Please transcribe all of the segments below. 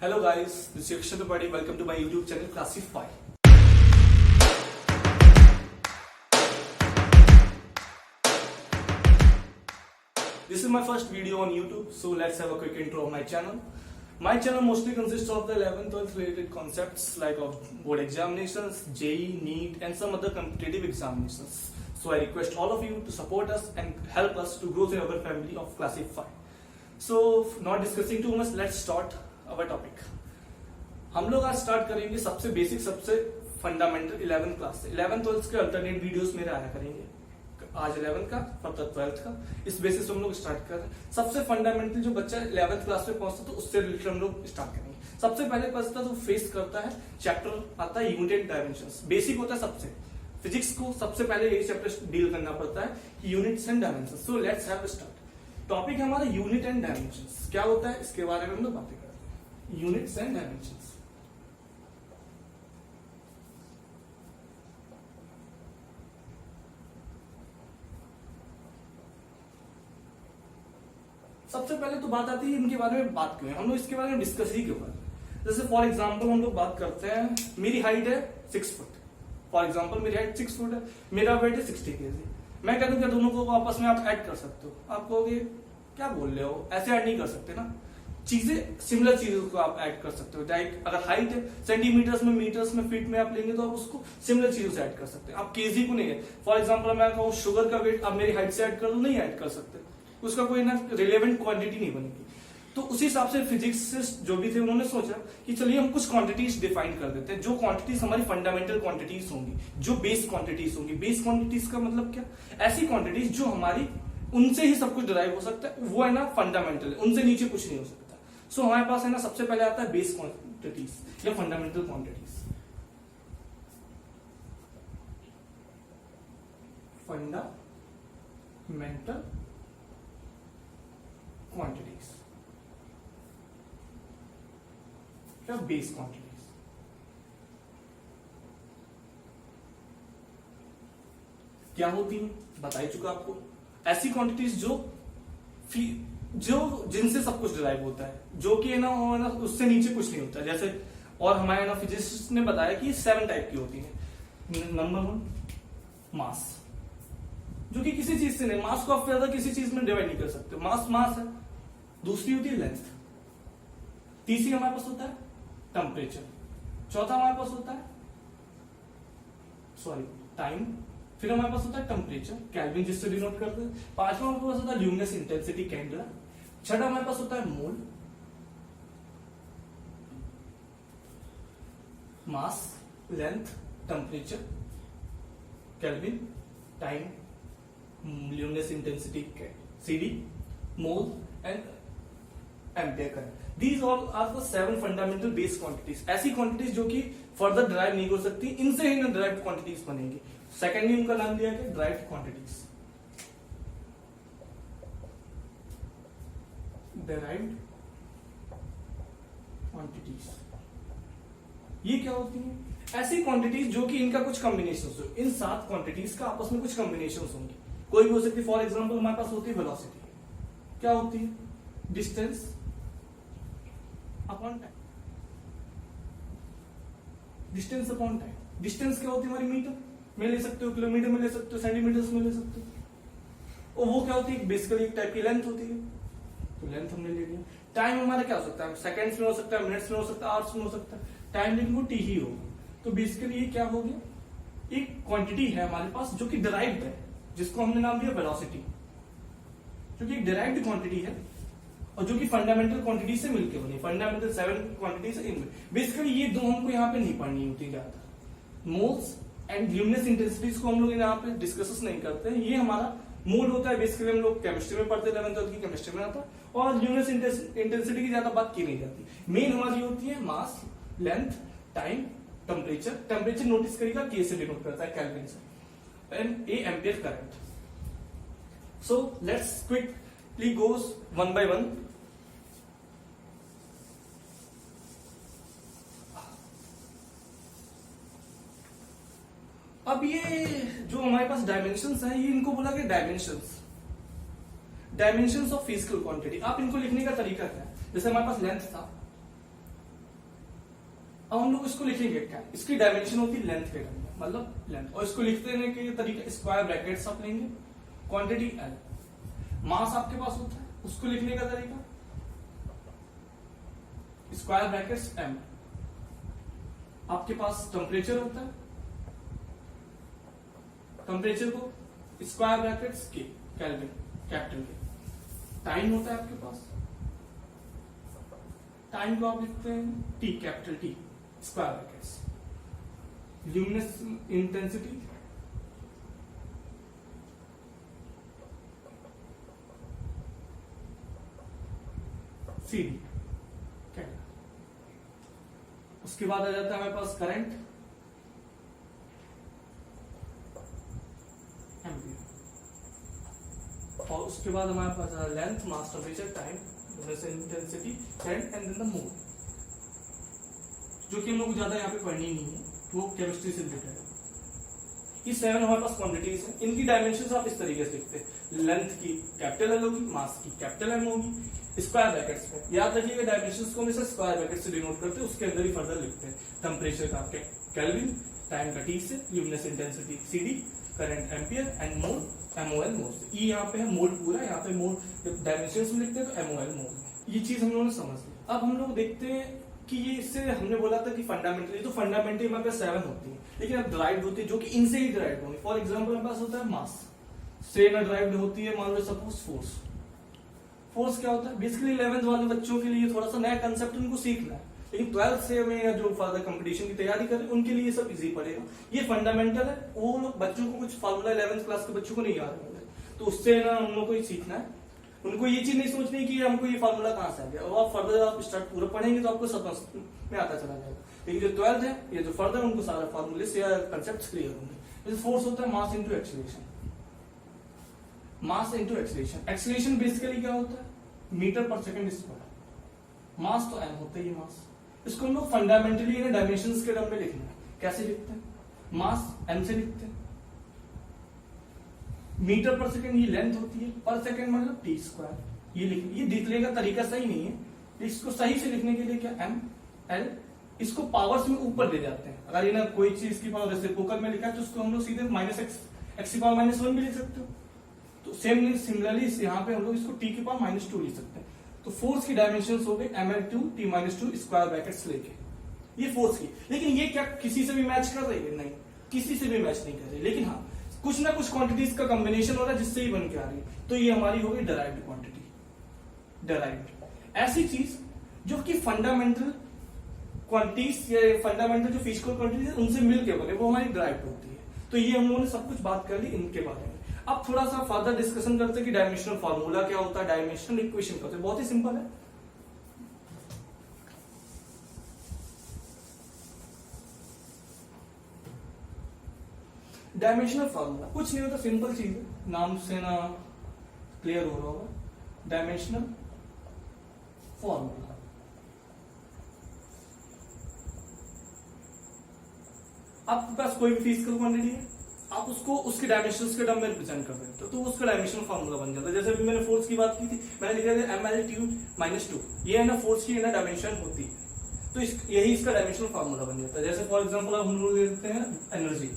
Hello guys, this is Yakshan Tripathi. Welcome to my YouTube channel Classify. This is my first video on YouTube, so let's have a quick intro of my channel. My channel mostly consists of the 11th, 12th related concepts like of board examinations, JEE, NEET and some other competitive examinations. So I request all of you to support us and help us to grow the our family of Classify. So not discussing too much, let's start our topic. हम लोग आज start करेंगे सबसे basic सबसे fundamental 11th class से। 11th 12th के alternate videos मेरे आया करेंगे, आज 11th का फर्दर 12th का, इस बेसिस हम लोग स्टार्ट कर रहे हैं। सबसे फंडामेंटल जो बच्चा 11th क्लास में पहुंचता तो उससे रिलेटेड हम लोग स्टार्ट करेंगे। सबसे पहले बच्चा जो फेस करता है चैप्टर आता है यूनिट एंड डायमेंशंस। बेसिक होता है सबसे, फिजिक्स को सबसे पहले यही चैप्टर डील करना पड़ता है कि units and dimensions. So let's have start. Topic है हमारा यूनिट एंड डायमेंशंस। क्या होता है इसके बारे में हम लोग बातें करते हैं। यूनिट्स एंड डायमेंशंस, सबसे पहले तो बात आती है इनके बारे में बात क्यों है, हम लोग इसके बारे में डिस्कस ही क्यों कर रहे हैं। जैसे फॉर एग्जांपल हम लोग बात करते हैं, मेरी हाइट है 6 फुट। फॉर एग्जांपल मेरी हाइट 6 फुट है, मेरा वेट है 60 केजी। मैं कह दूं क्या दोनों को आपस में आप ऐड कर सकते हो? आप कहोगे क्या बोल रहे हो, ऐसे ऐड नहीं कर सकते ना। चीजें सिमिलर चीजों को आप ऐड कर सकते हो। डायरेक्ट अगर हाइट है सेंटीमीटर्स में, मीटर्स में, फीट में आप लेंगे तो आप उसको सिमिलर चीजों से ऐड कर सकते हैं। आप केजी को नहीं है। फॉर एग्जांपल मैं कहूँ शुगर का वेट आप मेरी हाइट से ऐड कर दो, नहीं ऐड कर सकते, उसका कोई ना रिलेवेंट क्वांटिटी नहीं बनेगी। तो उसी हिसाब से फिजिक्सिस्ट जो भी थे उन्होंने सोचा कि चलिए हम कुछ क्वांटिटीज डिफाइन कर देते हैं, जो क्वांटिटीज हमारी फंडामेंटल क्वांटिटीज होंगी, जो बेस क्वांटिटीज होंगी। बेस क्वांटिटीज का मतलब क्या? ऐसी क्वांटिटीज जो हमारी उनसे ही सब कुछ डिराइव हो सकता है, वो है ना फंडामेंटल, उनसे नीचे कुछ नहीं हो सकता। सो हमारे पास है ना सबसे पहले आता है बेस क्वांटिटीज या फंडामेंटल क्वांटिटीज। फंडामेंटल क्वांटिटीज या बेस क्वांटिटीज। क्या होती है बता ही चुका आपको। ऐसी क्वांटिटीज जो जिनसे सब कुछ डिराइव होता है, जो कि है ना उससे नीचे कुछ नहीं होता। जैसे और हमारे ना फिजिसिस्ट ने बताया कि 7 टाइप की होती है। नंबर 1 मास, जो कि किसी चीज से नहीं, मास को आप ज्यादा किसी चीज में डिवाइड नहीं कर सकते। मास मास है। दूसरी होती है लेंथ। तीसरी हमारे पास होता है टेम्परेचर। चौथा हमारे पास होता है टाइम। फिर हमारे पास होता है टेम्परेचर केल्विन, जिससे डिनोट करते हैं। पांचवा हमारे पास होता है ल्यूमिनस इंटेंसिटी कैंडला। छठा हमारे पास होता है mole. Mass, length, temperature, kelvin, time, luminous intensity CD, mole and ampere current. These all are the 7 fundamental base quantities. ऐसी क्वांटिटीज जो कि फर्दर डिराइव नहीं हो सकती, इनसे ही ना डिराइव्ड क्वांटिटीज बनेंगी। सेकेंडली उनका नाम दिया गया डिराइव्ड क्वांटिटीज। डिराइव्ड क्वांटिटीज ये क्या होती है? ऐसी क्वांटिटीज जो कि इनका कुछ कॉम्बिनेशन हो। इन 7 क्वांटिटीज का आपस में कुछ कॉम्बिनेशन होंगे, कोई भी हो सकती है। फॉर एग्जाम्पल हमारे पास होती है वेलोसिटी। क्या होती है? Distance upon time. Distance upon time. Distance क्या होती है हमारी? मीटर में ले सकते हो, किलोमीटर में ले सकते हो, सेंटीमीटर्स में ले सकते हो। और वो क्या होती है? बेसिकली एक टाइप की लेंथ होती है, तो लेंथ हमने ले लिया। टाइम हमारा क्या हो सकता है? सेकंड्स में हो सकता है, मिनट्स में हो सकता है, आवर्स में हो सकता है। टाइम लेकिन वो टी ही होगा। तो बेसिकली ये क्या हो गया? एक क्वांटिटी है हमारे पास जो कि डिराइव्ड है, जिसको हमने नाम दिया वेलोसिटी, जो कि एक डिराइव्ड क्वांटिटी है और जो कि फंडामेंटल क्वांटिटी से मिलकर बनी। फंडामेंटल 7 क्वांटिटी से इनमें बेसिकली ये दो हमको यहाँ पे नहीं पढ़नी होती ज्यादा। मोल्स एंड ल्यूमिनस इंटेंसिटीज को हम लोग यहाँ पे डिस्कस नहीं करते हैं। ये हमारा मोल होता है, बेसिकली हम लोग केमिस्ट्री में पढ़ते 11th 12th की केमिस्ट्री में आता है। और ल्यूमिनस इंटेंसिटी की ज्यादा बात की नहीं जाती। मेन हमारी होती है mass, length, time, temperature. Temperature notice करिएगा के से डिनोट करता है, केल्विन से, and A ampere current. So let's quickly goes one by one. अब ये जो हमारे पास डायमेंशंस हैं, ये इनको बोला गया डायमेंशंस ऑफ फिजिकल क्वांटिटी। आप इनको लिखने का तरीका क्या है? जैसे हमारे पास लेंथ था, अब हम लोग इसको लिखेंगे क्या, इसकी डायमेंशन होती है लेंथ के टर्म में, मतलब लेंथ, और इसको लिखने के तरीका स्क्वायर ब्रैकेट्स आप लेंगे, क्वांटिटी एल, मास आपके पास होता है, उसको लिखने का तरीका स्क्वायर ब्रैकेट्स एम, आपके पास टेम्परेचर होता है, टेम्परेचर को स्क्वायर ब्रैकेट्स के केल्विन कैपिटल के, टाइम होता है आपके पास, टाइम को आप लिखते हैं T capital T square brackets, luminous intensity C D, उसके बाद आ जाता है हमारे पास करंट एम्पियर, और उसके बाद हमारे पास length, mass, temperature, time, intensity, current and then the mole, जो कि हम लोग ज्यादा यहाँ पे पढ़नी नहीं है, वो केमिस्ट्री से रिलेटेड है। ये 7 हमारे पास क्वांटिटीज है, इनकी डायमेंशंस आप इस तरीके से लिखते हैं, लेंथ की कैपिटल एल होगी, मास की कैपिटल एम होगी, स्क्वायर ब्रैकेट्स में याद रखिएगा डायमेंशंस को हमेशा स्क्वायर ब्रैकेट से डिनोट करते हैं, उसके अंदर ही फर्दर लिखते हैं, टेम्परेचर का केल्विन, टाइम का टी से, luminous intensity C D, current ampere and mole MOL mole, ये यहाँ पे है मोल पूरा, यहाँ पे मोल जब डायमेंशंस में लिखते हैं तो एमओएल मोल में, ये चीज हम लोगों ने समझ ली। अब हम लोग देखते हैं कि ये इससे हमने बोला था कि फंडामेंटली, तो फंडामेंटली हमारे पास 7 होती है, लेकिन अब ड्राइव्ड होती है जो कि इनसे ही ड्राइव्ड होंगी। फॉर एग्जांपल हमारे पास होता है मास से ना ड्राइव्ड होती है, मान लो सपोज फोर्स। फोर्स क्या होता है, बेसिकली 11th वाले बच्चों के लिए थोड़ा सा नया कंसेप्ट उनको सीखना है, लेकिन 12th से में या जो फर्दर कंपटीशन की तैयारी कर रहे हैं उनके लिए सब इजी पड़ेगा, ये फंडामेंटल है। वो लोग बच्चों को कुछ फॉर्मूला 11th क्लास के बच्चों को नहीं याद होगा, तो उससे ना हम लोग को ही सीखना है, उनको ये चीज नहीं सोचनी कि हमको ये फार्मूला कहां से आ गया, और आप फर्दर आप स्टार्ट पूरा पढ़ेंगे तो आपको समझ में आता चला जाएगा। लेकिन जो 12th है, ये जो फर्दर उनको सारा फार्मूले से या कंसेप्ट क्लियर होंगे। जैसे फोर्स होता है mass into acceleration, mass into acceleration, acceleration basically क्या होता है, मीटर पर सेकंड स्क्वायर, मास तो एम होता है, ये मास, इसको हम लोग फंडामेंटली डायमेंशंस के टर्म में लिखना है। कैसे लिखते हैं, मास एम से लिखते हैं, मीटर पर सेकंड ये लेंथ होती है, पर सेकंड मतलब टी स्क्वायर, ये लिखने का तरीका सही नहीं है, इसको सही से लिखने के लिए क्या एम एल, इसको पावर्स में ऊपर ले जाते हैं। अगर ये ना कोई चीज की पावर रेसिप्रोकल में लिखा है तो उसको हम लोग सीधे माइनस एक्स की पावर -1 भी लिख सकते हो, तो सेम सिमिलरली यहाँ पे हम लोग इसको टी की पावर -2 लिख सकते हैं। तो फोर्स की डायमेंशन हो गए ml2 t-2 स्क्वायर ब्रैकेट्स लेके, ये फोर्स की। लेकिन ये क्या किसी से भी मैच कर रही है, नहीं, किसी से भी मैच नहीं कर रही, लेकिन हाँ कुछ ना कुछ क्वांटिटीज का कॉम्बिनेशन हो रहा है जिससे ही बन के आ रही है, तो ये हमारी हो गई डराइव्ड क्वांटिटी। डराइव्ड ऐसी चीज जो कि फंडामेंटल क्वांटिटीज या फंडामेंटल जो फिजिकल क्वांटिटीज है उनसे मिलकर बने, वो हमारी डराइव्ड होती है। तो ये हम लोगों ने सब कुछ बात कर ली इनके बारे में। अब थोड़ा सा फर्दर डिस्कशन करते हैं कि डायमेंशनल फार्मूला क्या होता है, डायमेंशनल इक्वेशन क्या होता है। बहुत ही सिंपल है, डायमेंशनल फार्मूला कुछ नहीं होता, सिंपल चीज है, नाम से ना क्लियर हो रहा होगा। डायमेंशनल फार्मूला आपके पास कोई भी फिजिकल क्वांटिटी है, आप उसको उसके डायमेंशंस के टर्म में रिप्रेजेंट कर देते हो, तो उसका डायमेंशनल फार्मूला बन जाता है। जैसे अभी मैंने फोर्स की बात की थी, मैंने लिखा था ml2 ये है ना फोर्स की ना डायमेंशन होती है, तो यही इसका डायमेंशनल फार्मूला बन जाता है। जैसे फॉर एग्जांपल हम लोग देखते हैं एनर्जी।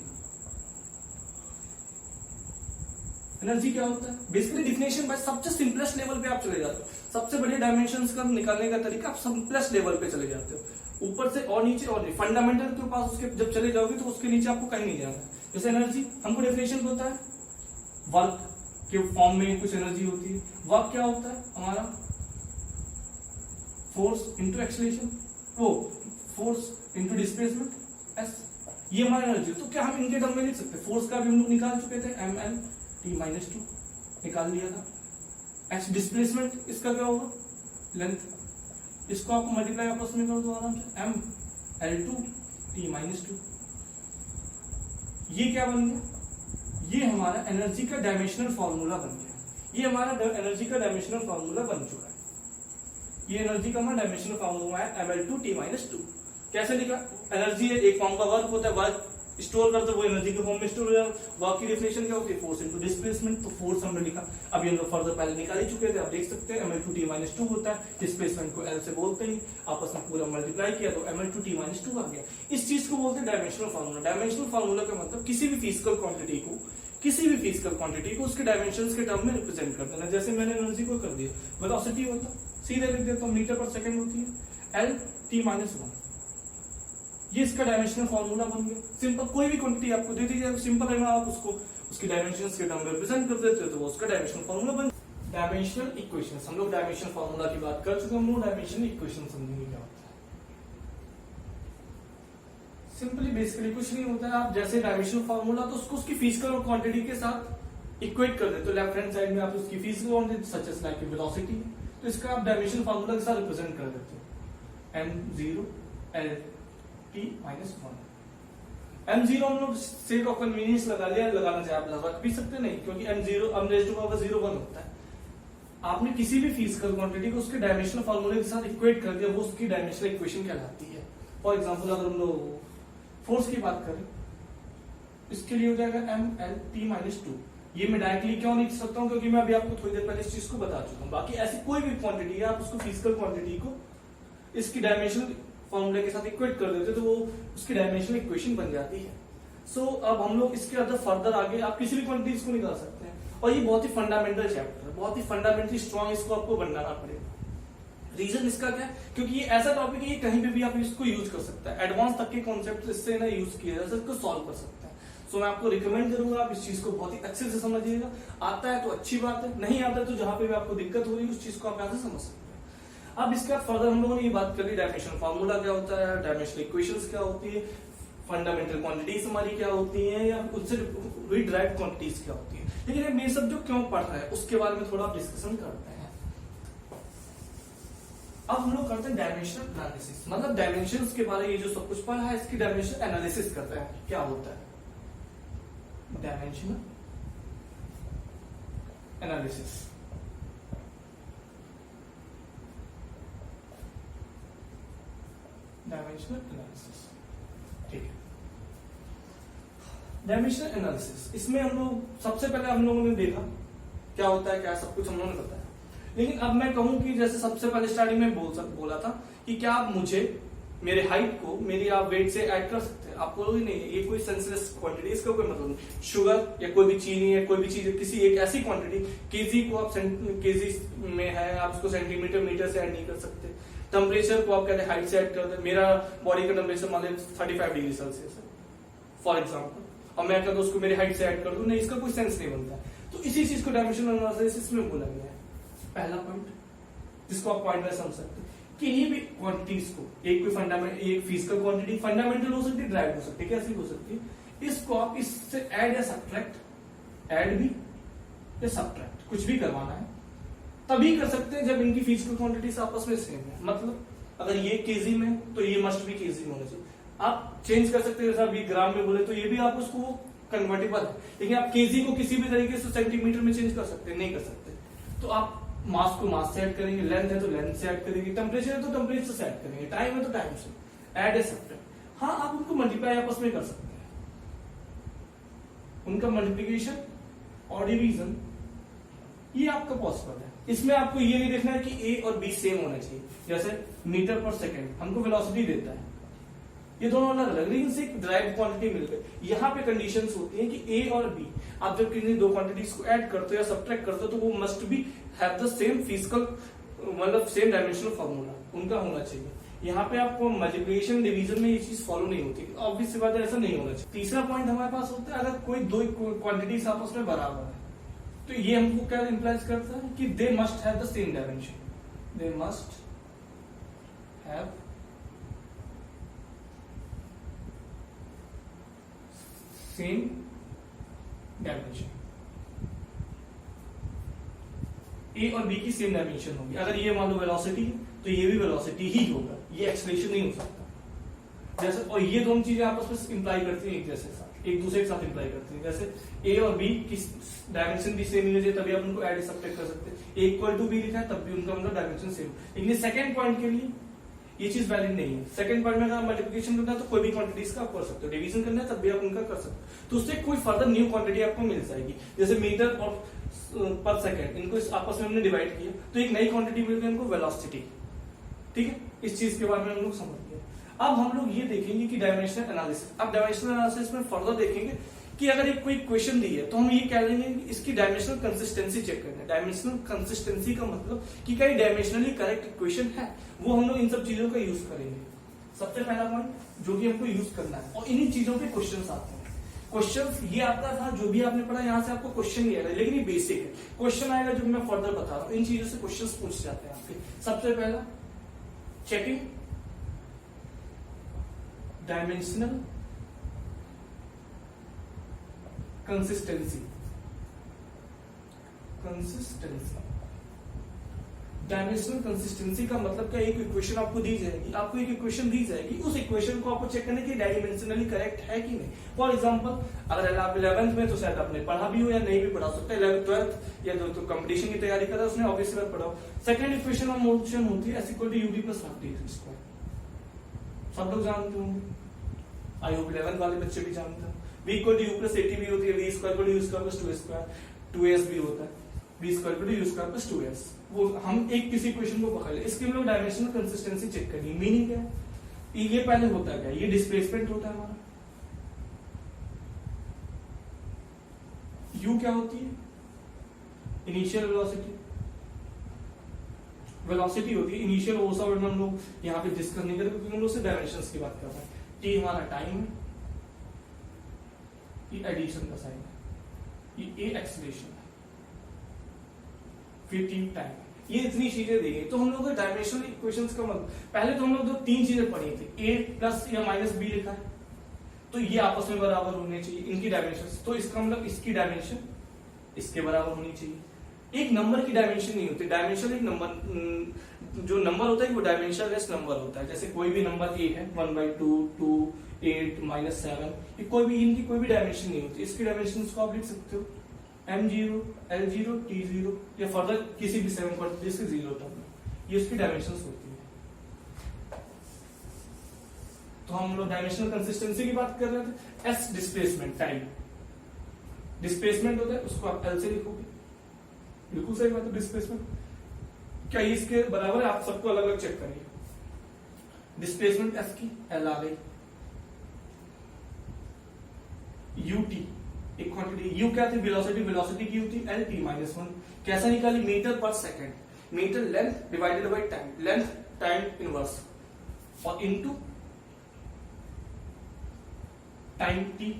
एनर्जी क्या होता है, बेसिकली डिफिनेशन बाय सबसे सिंपलेस्ट लेवल पे आप चले जाते हो। सबसे बढ़िया डायमेंशंस का निकालने का तरीका आप सिंपलेस्ट लेवल पे चले जाते हो, ऊपर से और नीचे और नहीं, फंडामेंटल के पास उसके जब चले जाओगे तो उसके नीचे आपको कहीं नहीं जाना। जैसे एनर्जी हमको डेफिनेशन होता है वर्क के फॉर्म में कुछ एनर्जी होती है। वर्क क्या होता है हमारा, फोर्स इंटू एक्सीलरेशन, वो फोर्स इंटू डिस्प्लेसमेंट एस, ये हमारी एनर्जी। तो क्या हम इनके टर्म में लिख सकते हैं, फोर्स का भी हम लोग निकाल चुके थे ml(t-2) निकाल लिया था। एच डिस्प्लेसमेंट इसका क्या होगा, लेंथ, इसको आपको मल्टीप्लाई आपस में कर दो आराम से, ml2(t-2), ये क्या बन गया, ये हमारा एनर्जी का डायमेंशनल फार्मूला बन गया। ये हमारा एनर्जी का डायमेंशनल फार्मूला बन चुका है। ये एनर्जी का हमारा डायमेंशनल फार्मूला है ml2(t-2). कैसे लिखा, एनर्जी एक फॉर्म का वर्क होता है, वर्क स्टोर करते वो एनर्जी के फॉर्म में स्टोर हो जाएगा। वर्क की डेफिनेशन क्या होती है, फोर्स इनटू डिस्प्लेसमेंट। तो फोर्स हमने लिखा, अभी हम लोग फर्दर पहले निकाल ही चुके थे, आप देख सकते हैं ml/t-2 होता है, डिस्प्लेसमेंट को L से बोलते हैं, आपस में पूरा मल्टीप्लाई किया तो ml/t-2 आ गया। इस चीज को बोलते हैं डायमेंशनल फार्मूला। डायमेंशनल फार्मूला का मतलब किसी भी फिजिकल क्वांटिटी को उसके डायमेंशंस के टर्म में रिप्रेजेंट कर देना। जैसे मैंने एनर्जी को कर दिया वेलोसिटी होता, सीधे लिख देता हूं मीटर पर सेकंड होती है L/t-1, ये इसका डायमेंशनल फार्मूला बन गया। सिंपल, कोई भी क्वांटिटी आपको दे दी जाए सिंपल है ना, आप उसको उसकी डायमेंशंस के टर्म में रिप्रेजेंट कर देते हो तो वो उसका डायमेंशनल फार्मूला बन। डायमेंशनल इक्वेशंस, हम लोग डायमेंशनल फार्मूला की बात कर चुके हैं, हम लोग डायमेंशनल इक्वेशन समझेंगे क्या होता है। सिंपली बेसिकली कुछ नहीं होता है, आप जैसे डायमेंशनल फार्मूला तो उसको उसकी फिजिकल क्वांटिटी के साथ इक्वेट कर देते हो। लेफ्ट हैंड साइड में आप उसकी physical quantity such as like velocity, तो इसका आप डायमेंशनल फार्मूला के साथ रिप्रेजेंट कर देते हो m0 L/t-1। m0 हम लोग सेक ऑफ कन्वीनियंस लगा लिया, लगाना चाहे आप रख भी सकते नहीं, क्योंकि m0 होता है। आपने किसी भी फिजिकल क्वांटिटी को उसके डायमेंशनल फार्मूले के साथ इक्वेट कर दिया, वो उसकी डायमेंशनल इक्वेशन कहलाती है। फॉर एग्जांपल अगर हम लोग फोर्स की बात करें, इसके लिए हो जाएगा ml/t-2। ये मैं डायरेक्टली क्यों नहीं लिख सकता हूं, क्योंकि मैं अभी आपको थोड़ी देर पहले इस चीज को बता चुका हूं। बाकी ऐसी कोई भी क्वांटिटी है, आप उसको फिजिकल क्वांटिटी को इसकी डायमेंशनल फॉर्मूले के साथ इक्वेट कर देते तो वो उसकी डायमेंशनल इक्वेशन बन जाती है। सो अब हम लोग इसके अंदर फर्दर आगे आप किसी भी क्वांटिटीज को निकाल सकते हैं, और ये बहुत ही फंडामेंटल चैप्टर है, बहुत ही फंडामेंटली स्ट्रॉन्ग, इसको आपको बनाना पड़ेगा। रीजन इसका क्या है, क्योंकि ये ऐसा टॉपिक है, ये कहीं पे भी आप इसको यूज कर सकते हैं, एडवांस तक के कॉन्सेप्ट इससे ना यूज किया जा सकता है, सॉल्व कर सकते हैं। सो मैं आपको रिकमेंड करूंगा आप इस चीज को बहुत ही अच्छे से समझिएगा। आता है तो अच्छी बात है, नहीं आता है तो जहां पे भी आपको दिक्कत हो रही है उस चीज को आप यहाँ से समझ सकते हैं। अब इसके बाद फर्दर हम लोगों ने ये बात कर ली डायमेंशनल फार्मूला क्या होता है, डायमेंशनल इक्वेशंस क्या होती है, फंडामेंटल क्वांटिटीज हमारी क्या होती हैं, या उनसे डिराइव्ड क्वांटिटीज क्या होती है। लेकिन ये सब जो क्यों पढ़ रहा है उसके बारे में थोड़ा डिस्कशन करते हैं। अब हम लोग करते हैं डायमेंशनल एनालिसिस, मतलब डायमेंशंस के बारे में ये जो सब कुछ पढ़ा है इसकी डायमेंशनल एनालिसिस करते हैं, क्या होता है डायमेंशनल एनालिसिस। डायमेंशनल एनालिसिस, ठीक है। डायमेंशनल एनालिसिस, इसमें हम लोग सबसे पहले हम लोगों ने देखा क्या होता है, क्या सब कुछ हम लोगों ने बताया। लेकिन अब मैं कहूं कि जैसे सबसे पहले स्टार्टिंग में बोला था कि क्या आप मुझे मेरे हाइट को मेरी आप वेट से ऐड कर सकते हैं। आप बोलोगे नहीं, ये कोई सेंसलेस क्वांटिटी, इसका कोई मतलब नहीं। शुगर या कोई भी चीनी या कोई भी चीज, किसी एक ऐसी क्वांटिटी, केजी को आप केजी में है, आप उसको सेंटीमीटर मीटर से ऐड नहीं कर सकते। टेम्परेचर को आप कहते हैं हाइट से ऐड कर दे, मेरा बॉडी का टेम्परेचर मान लीजिए 35 डिग्री सेल्सियस है फॉर एग्जाम्पल, और मैं कहता हूं उसको मेरी हाइट से ऐड कर दूं, नहीं, इसका कोई सेंस नहीं बनता। तो इसी चीज को डायमेंशनल एनालिसिस में बोला गया है। पहला पॉइंट जिसको आप पॉइंट में समझ सकते हैं, किन्हीं भी क्वांटिटीज को, एक कोई फंडामेंटल, एक फिजिकल क्वांटिटी फंडामेंटल हो सकती है, ड्राइव हो सकती है, कैसी हो सकती है, इसको आप इससे ऐड या सब्ट्रैक्ट, ऐड भी या सब्ट्रैक्ट कुछ भी करवाना है तभी कर सकते हैं जब इनकी फिजिकल क्वांटिटीज आपस में सेम है। मतलब अगर ये केजी में तो ये मस्ट भी केजी में होना चाहिए। आप चेंज कर सकते हैं, जैसा अभी ग्राम में बोले तो ये भी आप उसको कन्वर्टेबल है, लेकिन आप केजी को किसी भी तरीके से सेंटीमीटर में चेंज कर सकते हैं, नहीं कर सकते। तो आप मास को मास से ऐड करेंगे, लेंथ है तो लेंथ से ऐड करेंगे, टेम्परेचर है तो टेम्परेचर से ऐड करेंगे, टाइम है तो टाइम से ऐड या सब्ट्रैक्ट। हाँ, आप उनको मल्टीप्लाई आपस में कर सकते हैं, उनका मल्टीप्लीकेशन और डिवीजन ये आपका पॉसिबल है। इसमें आपको ये नहीं देखना है कि ए और बी सेम होना चाहिए। जैसे मीटर पर सेकंड हमको वेलोसिटी देता है, ये दोनों अलग अलग, लेकिन से ड्राइव क्वांटिटी मिल गई। यहाँ पे कंडीशंस होती हैं कि ए और बी, आप जब किसी दो क्वांटिटीज को ऐड करते हो या सब्ट्रैक्ट करते हो तो वो must be have the same physical, मतलब सेम डायमेंशनल फॉर्मूला उनका होना चाहिए। यहाँ पे आपको मल्टीप्लिकेशन डिवीजन में ये चीज फॉलो नहीं होती, ऑब्वियस सी बात है, ऐसा नहीं होना चाहिए। तीसरा पॉइंट हमारे पास होता है, अगर कोई दो क्वांटिटीज आपस में बराबर है तो ये हमको क्या इंप्लाइज करता है कि they must have the same dimension, they must have same dimension. A और बी की सेम डायमेंशन होगी। अगर ये मान लो वेलोसिटी तो ये भी वेलोसिटी ही होगा, ये एक्सेलरेशन नहीं हो सकता। जैसे और ये दोनों चीजें आपस में इंप्लाई करती हैं, एक जैसे साथ, एक दूसरे के साथ इंप्लाई करती हैं। जैसे ए और बी की डायमेंशन भी सेम होनी चाहिए, तभी आप उनको ऐड सब्ट्रैक्ट कर सकते हैं। ए इक्वल टू बी लिखा है तब भी उनका मतलब डायमेंशन सेम। लेकिन सेकंड पॉइंट के लिए ये चीज वैलिड नहीं है। सेकंड पार्ट में अगर मल्टीप्लिकेशन करना है तो कोई भी क्वांटिटीज का आप कर सकते हो, डिवीजन करना है तब भी आप उनका कर सकते हो, तो उससे कोई फर्दर न्यू क्वांटिटी आपको मिल जाएगी। जैसे मीटर और पर सेकंड, इनको आपस में हमने डिवाइड किया तो एक नई क्वांटिटी मिल गई हमको, वेलोसिटी। ठीक है, इस चीज के बारे में हम लोग समझ गए। अब हम लोग ये देखेंगे कि डायमेंशनल एनालिसिस। अब डायमेंशनल एनालिसिस में फर्दर देखेंगे कि अगर एक कोई क्वेश्चन दी है तो हम ये कह देंगे कि इसकी डायमेंशनल कंसिस्टेंसी चेक करना है। डायमेंशनल कंसिस्टेंसी का मतलब कि क्या ये डायमेंशनली करेक्ट इक्वेशन है, वो हम लोग इन सब चीजों का यूज करेंगे। सबसे पहला पॉइंट जो कि हमको यूज करना है, और इन्हीं चीजों पे क्वेश्चंस आते हैं। क्वेश्चंस ये आपका था, जो भी आपने पढ़ा यहाँ से आपको क्वेश्चन नहीं आ रहा है, लेकिन ये बेसिक है। क्वेश्चन आएगा जो मैं फर्दर बता रहा हूँ, इन चीजों से क्वेश्चंस पूछ जाते हैं आपके। सबसे पहला checking dimensional consistency. Dimensional consistency का मतलब क्या, एक इक्वेशन आपको दी जाएगी, आपको एक इक्वेशन दी जाएगी, उस इक्वेशन को आपको चेक करने की डायमेंशनली करेक्ट है कि नहीं। फॉर एग्जांपल अगर आप 11th में तो शायद आपने पढ़ा भी हो या नहीं भी पढ़ा सकते, 11th 12th या जो कंपटीशन की तैयारी कर रहा है उसने ऑब्वियसली बात पढ़ा हो। सेकंड इक्वेशन ऑफ मोशन होती है s = ud + half D square, सब लोग जानते होंगे, आई होप 11th वाले बच्चे भी जानते हैं। v = u + at भी होती है, v = u² + 2a², 2s भी होता है, v = u² + 2s। वो हम एक किसी इक्वेशन को पकड़ ले, इसके हम लोग डायमेंशनल कंसिस्टेंसी चेक करेंगे। मीनिंग क्या है, ये पहले होता है क्या, ये डिस्प्लेसमेंट होता है हमारा, u क्या होती है, इनिशियल वेलोसिटी। वेलोसिटी होती है इनिशियल, वो सब हम लोग यहाँ पे डिस्कस नहीं करेंगे क्योंकि हम लोग से डायमेंशंस की बात कर रहे हैं। t हमारा टाइम है, ये एडिशन का साइन है, ये a एक्सीलरेशन है, फिर t टाइम। ये इतनी चीजें दी गई। तो हम लोग डायमेंशनल इक्वेशंस का मतलब, पहले तो हम लोग जो 3 चीजें पढ़ी थी, a + या -b लिखा है, तो ये आपस में बराबर होने चाहिए इनकी डायमेंशन। तो इसका मतलब इसकी डायमेंशन इसके बराबर होनी चाहिए। एक नंबर की डायमेंशन नहीं होती, डायमेंशन एक नंबर, जो नंबर होता है वो डायमेंशनलेस नंबर होता है। जैसे कोई भी नंबर a है, 1/2, 2, 8, -7, ये कोई भी, इनकी कोई भी डायमेंशन नहीं होती। इसकी डायमेंशन को आप लिख सकते हो m0, l0, t0 या फर्दर किसी भी 7 क्वांटिटीज के 0 टर्म, ये उसकी डायमेंशंस होती है। तो हम लोग डायमेंशनल कंसिस्टेंसी की बात कर रहे थे। s डिस्प्लेसमेंट, टाइम डिस्प्लेसमेंट होता है, उसको आप l से लिखोगे, बिल्कुल सही बात है। डिस्प्लेसमेंट क्या ये इसके बराबर है, आप सबको अलग अलग चेक करिए। डिस्प्लेसमेंट s की l आ गई, ut एक क्वांटिटी, u क्या थी, वेलोसिटी, वेलोसिटी की होती है l t-1। कैसा निकाली, मीटर पर second, metre length divided by time, length time inverse और इनटू टाइम t।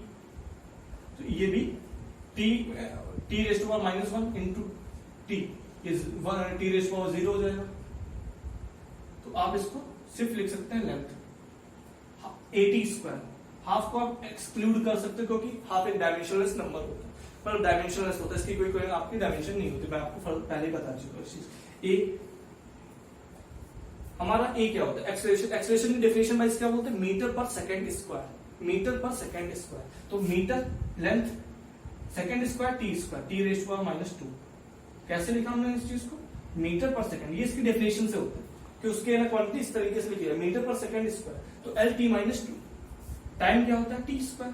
तो ये भी t⁻⁻1 इनटू t, ये t⁻0 हो जाएगा। तो आप इसको सिर्फ लिख सकते हैं लेंथ, at²। हाफ को आप एक्सक्लूड कर सकते हो क्योंकि हाफ एक डायमेंशनलेस नंबर होता है, पर डायमेंशनलेस होता है, इसकी कोई आपकी डायमेंशन नहीं होती। मैं आपको पहले ही बता चुका इस चीज। ए हमारा ए क्या होता है, एक्सेलरेशन। एक्सेलरेशन की डेफिनेशन वाइज क्या बोलते हैं, मीटर पर सेकंड स्क्वायर, मीटर पर सेकंड स्क्वायर। तो metre length second square t², t⁻²। कैसे लिखा हमने इस चीज को, मीटर पर सेकंड, ये इसकी डेफिनेशन से होता है कि उसके ना क्वांटिटी इस तरीके से लिखी है, मीटर पर सेकंड स्क्वायर। तो l t-2, टाइम क्या होता है t²।